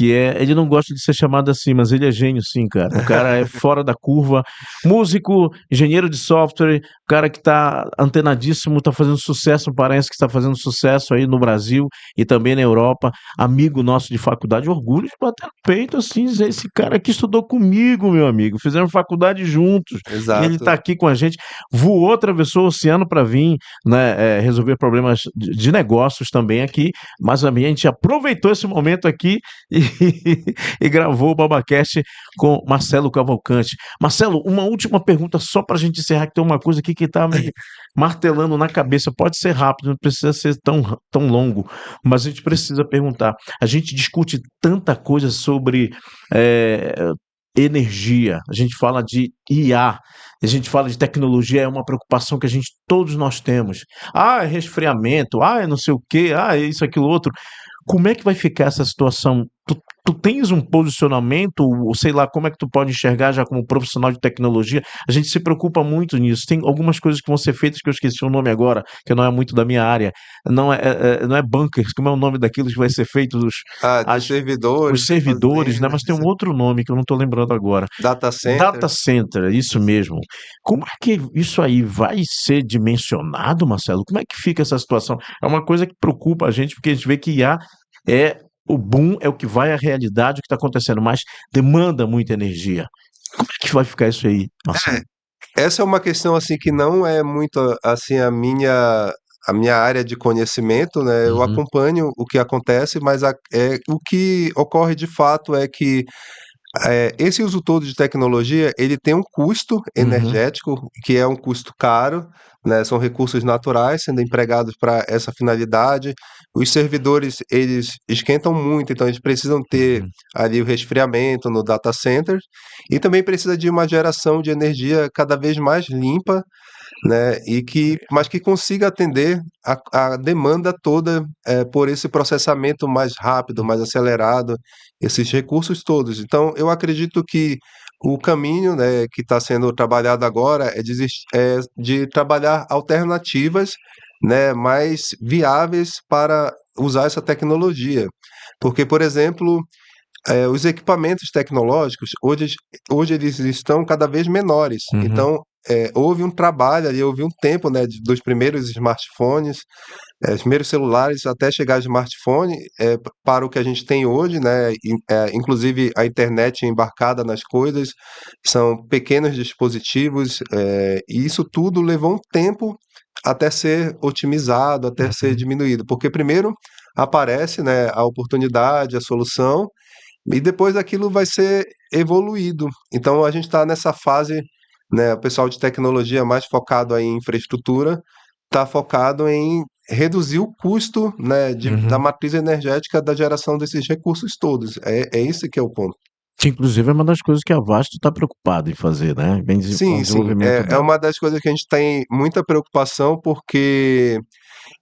ele não gosta de ser chamado assim, mas ele é gênio sim, cara. O cara é fora da curva, músico, engenheiro de software, cara que tá antenadíssimo, tá fazendo sucesso, parece que está fazendo sucesso aí no Brasil e também na Europa, amigo nosso de faculdade, orgulho de bater no peito assim, dizer, esse cara aqui estudou comigo, meu amigo, fizemos faculdade juntos, e ele tá Exato, aqui com a gente, voou, atravessou o oceano para vir, né, resolver problemas de negócios também aqui, mas a gente aproveitou esse momento aqui e, e gravou o BabaCast com Marcelo Cavalcante. Marcelo, uma última pergunta só para a gente encerrar, que tem uma coisa aqui que está me martelando na cabeça. Pode ser rápido, não precisa ser tão longo, mas a gente precisa perguntar. A gente discute tanta coisa sobre eh, energia, a gente fala de IA, a gente fala de tecnologia, é uma preocupação que todos nós temos. Ah, é resfriamento, ah, é não sei o quê, ah, é isso, aquilo, outro. Como é que vai ficar essa situação? Tu tens um posicionamento, ou sei lá, como é que tu pode enxergar já como profissional de tecnologia? A gente se preocupa muito nisso. Tem algumas coisas que vão ser feitas que eu esqueci o nome agora, que não é muito da minha área. Não é bunkers, como é o nome daquilo que vai ser feito, De as, os servidores, servidores, né? fazendas, Mas tem um outro nome que eu não estou lembrando agora. data Data centers. center, isso mesmo. Como é que isso aí vai ser dimensionado, Marcelo? Como é que fica essa situação? É uma coisa que preocupa a gente, porque a gente vê que IA é o boom, é o que vai à realidade, o que está acontecendo, mas demanda muita energia. Como é que vai ficar isso aí, Marcelo? Essa é uma questão assim que não é muito assim a minha área de conhecimento, né? Eu Uhum, acompanho o que acontece, mas o que ocorre de fato é que esse uso todo de tecnologia, ele tem um custo uhum, energético, que é um custo caro, né? São recursos naturais sendo empregados para essa finalidade. Os servidores, eles esquentam muito, então eles precisam ter uhum, ali o resfriamento no data center e também precisa de uma geração de energia cada vez mais limpa, né? Mas que consiga atender a demanda toda por esse processamento mais rápido, mais acelerado, esses recursos todos. Então, eu acredito que o caminho, né, que está sendo trabalhado agora é de trabalhar alternativas, né, mais viáveis para usar essa tecnologia. Porque, por exemplo, os equipamentos tecnológicos, hoje eles estão cada vez menores. uhum, Então, houve um trabalho ali, houve um tempo, né, dos primeiros smartphones, os primeiros celulares, até chegar ao smartphone, para o que a gente tem hoje, né, inclusive a internet embarcada nas coisas, são pequenos dispositivos, e isso tudo levou um tempo até ser otimizado, até ser uhum. diminuído, porque primeiro aparece, né, a oportunidade, a solução, e depois aquilo vai ser evoluído. Então a gente está nessa fase, né? O pessoal de tecnologia mais focado aí em infraestrutura está focado em reduzir o custo, né, da Uhum. matriz energética da geração desses recursos todos. É esse que é o ponto. Que inclusive é uma das coisas que a Vasto está preocupada em fazer, né? Com o Sim, sim. desenvolvimento É dela. uma das coisas que a gente tem muita preocupação, porque,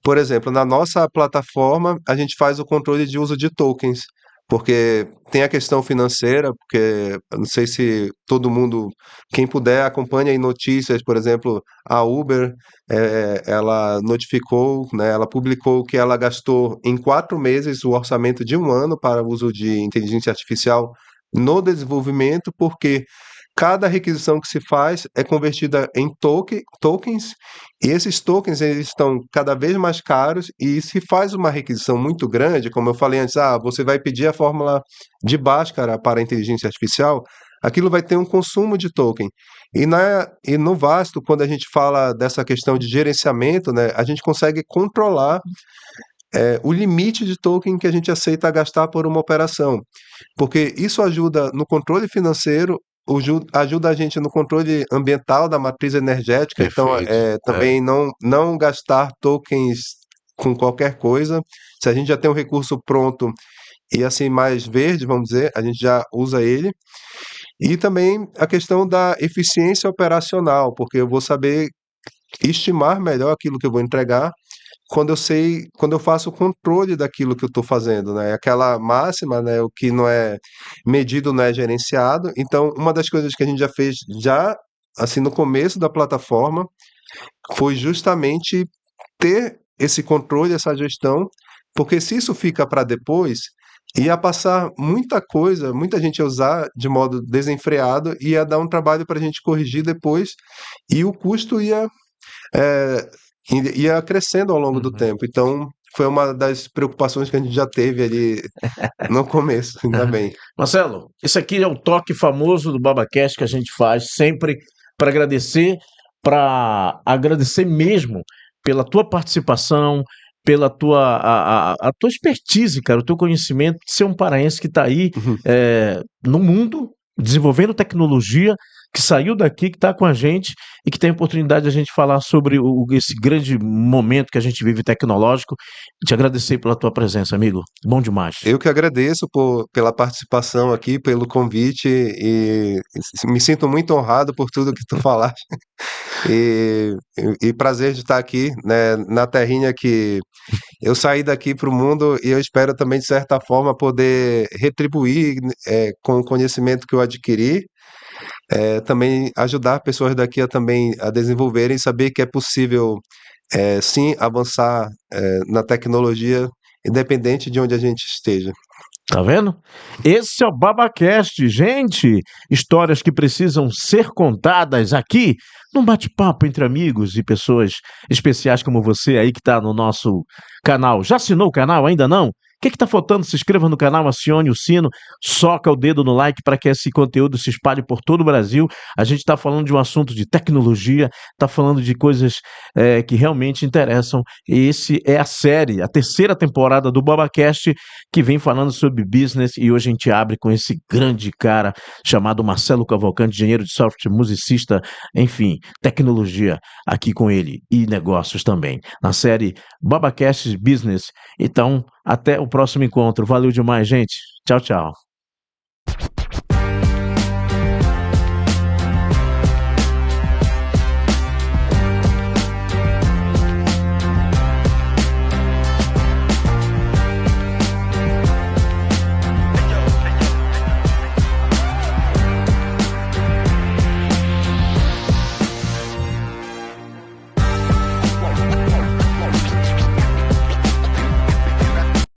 por exemplo, na nossa plataforma, a gente faz o controle de uso de tokens, porque tem a questão financeira, porque eu não sei se todo mundo, quem puder, acompanha aí notícias, por exemplo, a Uber, ela notificou, né, ela publicou que ela gastou em 4 meses o orçamento de um ano para o uso de inteligência artificial no desenvolvimento, porque cada requisição que se faz é convertida em tokens, e esses tokens eles estão cada vez mais caros, e se faz uma requisição muito grande, como eu falei antes, você vai pedir a fórmula de Bhaskara para a inteligência artificial, aquilo vai ter um consumo de token. E no Vasto, quando a gente fala dessa questão de gerenciamento, né, a gente consegue controlar o limite de token que a gente aceita gastar por uma operação, porque isso ajuda no controle financeiro, ajuda a gente no controle ambiental da matriz energética, então Perfeito. É. também não gastar tokens com qualquer coisa. Se a gente já tem um recurso pronto e assim mais verde, vamos dizer, a gente já usa ele. E também a questão da eficiência operacional, porque eu vou saber estimar melhor aquilo que eu vou entregar quando eu faço o controle daquilo que eu estou fazendo, né? Aquela máxima, né? O que não é medido não é gerenciado. Então, uma das coisas que a gente já fez já assim no começo da plataforma foi justamente ter esse controle, essa gestão, porque se isso fica para depois, ia passar muita coisa, muita gente ia usar de modo desenfreado, ia dar um trabalho para a gente corrigir depois, e o custo é, ia crescendo ao longo do Uhum. tempo. Então, foi uma das preocupações que a gente já teve ali no começo, ainda bem. Marcelo, esse aqui é o toque famoso do BabaCast que a gente faz sempre para agradecer mesmo pela tua participação, pela a tua expertise, cara, o teu conhecimento de ser um paraense que está aí no mundo desenvolvendo tecnologia, que saiu daqui, que está com a gente e que tem a oportunidade de a gente falar sobre esse grande momento que a gente vive tecnológico. Te agradecer pela tua presença, amigo. Bom demais. Eu que agradeço pela participação aqui, pelo convite e me sinto muito honrado por tudo que tu falaste. E prazer de estar aqui, né, na terrinha que eu saí daqui para o mundo e eu espero também, de certa forma, poder retribuir, com o conhecimento que eu adquiri, também ajudar pessoas daqui a também a desenvolverem e saber que é possível, sim, avançar, na tecnologia, independente de onde a gente esteja. Tá vendo? Esse é o BabaCast, gente. Histórias que precisam ser contadas aqui num bate-papo entre amigos e pessoas especiais como você aí que tá no nosso canal. Já assinou o canal? Ainda não? O que tá faltando? Se inscreva no canal, acione o sino, soca o dedo no like para que esse conteúdo se espalhe por todo o Brasil. A gente está falando de um assunto de tecnologia, está falando de coisas que realmente interessam. E esse é a série, a terceira temporada do BabaCast, que vem falando sobre business, e hoje a gente abre com esse grande cara chamado Marcelo Cavalcante, engenheiro de software, musicista, enfim, tecnologia aqui com ele e negócios também, na série BabaCast Business. Então, até o próximo encontro. Valeu demais, gente. Tchau, tchau.